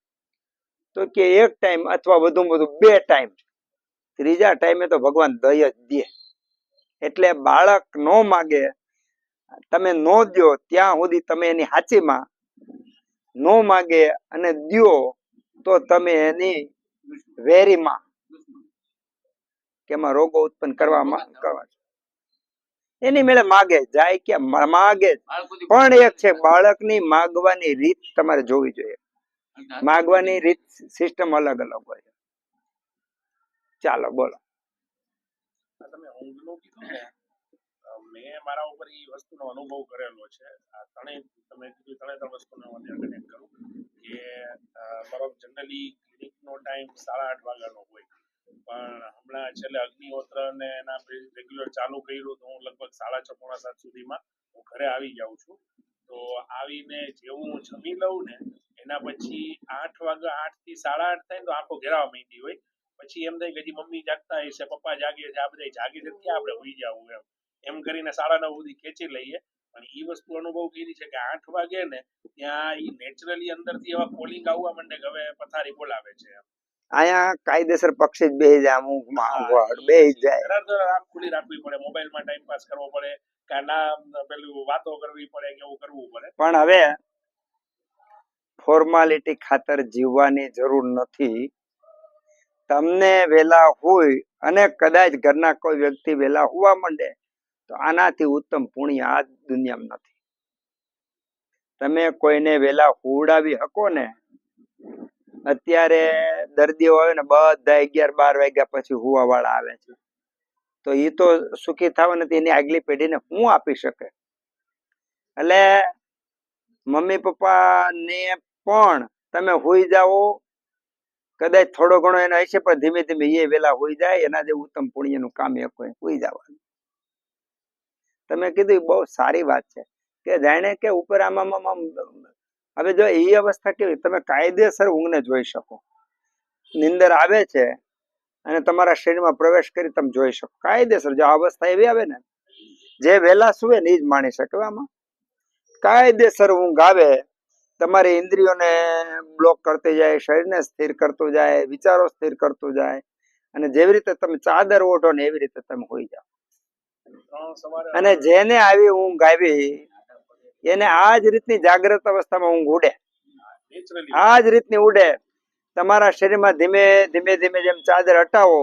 તો કે એક ટાઈમ અથવા વધુમાં વધુ 2 ટાઈમ. ત્રીજા ટાઈમે તો ભગવાન દય જ દે. એટલે બાળક ન માગે, તમે નો દો ત્યાં સુધી તમે એની હાચીમાં, નો માગે અને દ્યો તો તમે એની વેરીમાં કે એમાં રોગો ઉત્પન્ન કરવામાં એની મેળે માગે જાય કે માગે. પણ એક છે, બાળકની માગવાની રીત તમારે જોવી જોઈએ. માગવાની રીત સિસ્ટમ અલગ અલગ હોય. ચાલો બોલો. તમે ઊંઘનું કીધું ને, મેં મારા ઉપર એ વસ્તુનો અનુભવ કરેલો છે. આ તમે કીધું ત્રણે વસ્તુને હું ત્યાં કનેક્ટ કરું કે મારો જનરલી ક્લિનિકનો ટાઈમ 8:30 વાગ્યાનો હોય, પણ હમણાં છેલ્લે અગ્નિહોત્ર ને એના રેગ્યુલર ચાલુ કર્યું તો હું લગભગ 6:30-7 સુધીમાં હું ઘરે આવી જાઉં છું. તો આવીને જેવું હું જમી લઉં ને એના પછી 8 વાગ્યા 8 થી 8:30 થાય ને તો આંખો ઘેરાવા માંડી હોય. પછી એમ થાય કે હજી મમ્મી જાગતા હશે, પપ્પા જાગે છે, આ બધા જાગે છે, ક્યાં આપણે હોઈ જવું એમ કરીને 9:30 સુધી ખેંચી લઈએ. પણ એ વસ્તુ અનુભવ કરી છે કે 8 વાગે ને ત્યાં એ નેચરલી અંદરથી એવા કોલિંગ આવવા માંડે કે હવે પથારી બોલાવે છે. અહીંયા કાયદેસર પક્ષી જ બેહી જાય, અમુક બેહી જાય. ઘણા તો આંખ ખુલ્લી રાખવી પડે, મોબાઈલમાં ટાઈમ પાસ કરવો પડે, કે ના પેલું વાતો કરવી પડે કે એવું કરવું પડે. પણ હવે ફોર્માલિટી ખાતર જીવવાની જરૂર નથી. તમને વેલા હોય અને કદાચ ઘરના કોઈ વ્યક્તિ વેલા હોવા માંડે તો આનાથી ઉત્તમ પુણ્ય આ દુનિયામાં નથી. તમે કોઈને વેલા હુવડાવી શકો ને? અત્યારે દર્દીઓ આવે ને બધા 11-12 વાગ્યા પછી હુવા વાળા આવે છે, તો એ તો સુખી થવા નથી, એની આગલી પેઢીને શું આપી શકે? એટલે મમ્મી પપ્પા ને પણ તમે હુઈ જાઓ, કદાચ થોડો ઘણો એનો હશે પણ ધીમે ધીમે એ વેલા હુઈ જાય, એના જે ઉત્તમ પુણ્યનું કામ એક હોય હુઈ જવાનું. તમે કીધું એ બહુ સારી વાત છે કે જાણે કે ઉપર આમાં હવે જો એ અવસ્થા કેવી, તમે કાયદેસર ઊંઘને જોઈ શકો. નિંદર આવે છે અને તમારા શરીરમાં પ્રવેશ કરી તમે જોઈ શકો કાયદેસર. જો આ અવસ્થા એવી આવે ને, જે વહેલા સુવે ને એ જ માણી શકે. આમાં કાયદેસર ઊંઘ આવે, તમારી ઇન્દ્રિયોને બ્લોક કરતી જાય, શરીરને સ્થિર કરતું જાય, વિચારો સ્થિર કરતું જાય, અને જેવી રીતે તમે ચાદર ઓઢો ને એવી રીતે તમે હોઈ જાઓ. અને જેને આવી ઊંઘ આવી એને આ જ રીતની જાગ્રત અવસ્થામાં ઊંઘ ઉડે, આ જ રીતની ઉડે. તમારા શરીરમાં ધીમે ધીમે ધીમે જેમ ચાદર હટાવો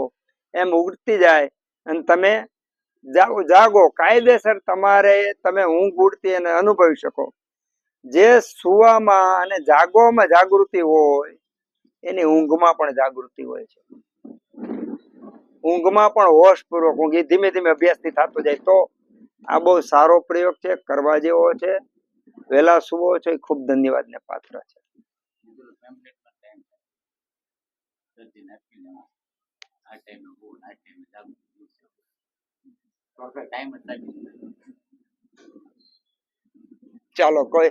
એમ ઉડતી જાય અને તમે જાગો. કાયદેસર તમારે તમે ઊંઘ ઉડતી અને અનુભવી શકો. જે સુવામાં અને જાગવામાં જાગૃતિ હોય એની ઊંઘમાં પણ જાગૃતિ હોય છે. ઊંઘમાં પણ હોશપૂર્વક ઊંઘ એ ધીમે ધીમે અભ્યાસથી થતો જાય. તો આ બહુ સારો પ્રયોગ છે, કરવા જેવો છે. વહેલા સુવો છે એ ખૂબ ધન્યવાદને પાત્ર છે. ચાલો કોઈ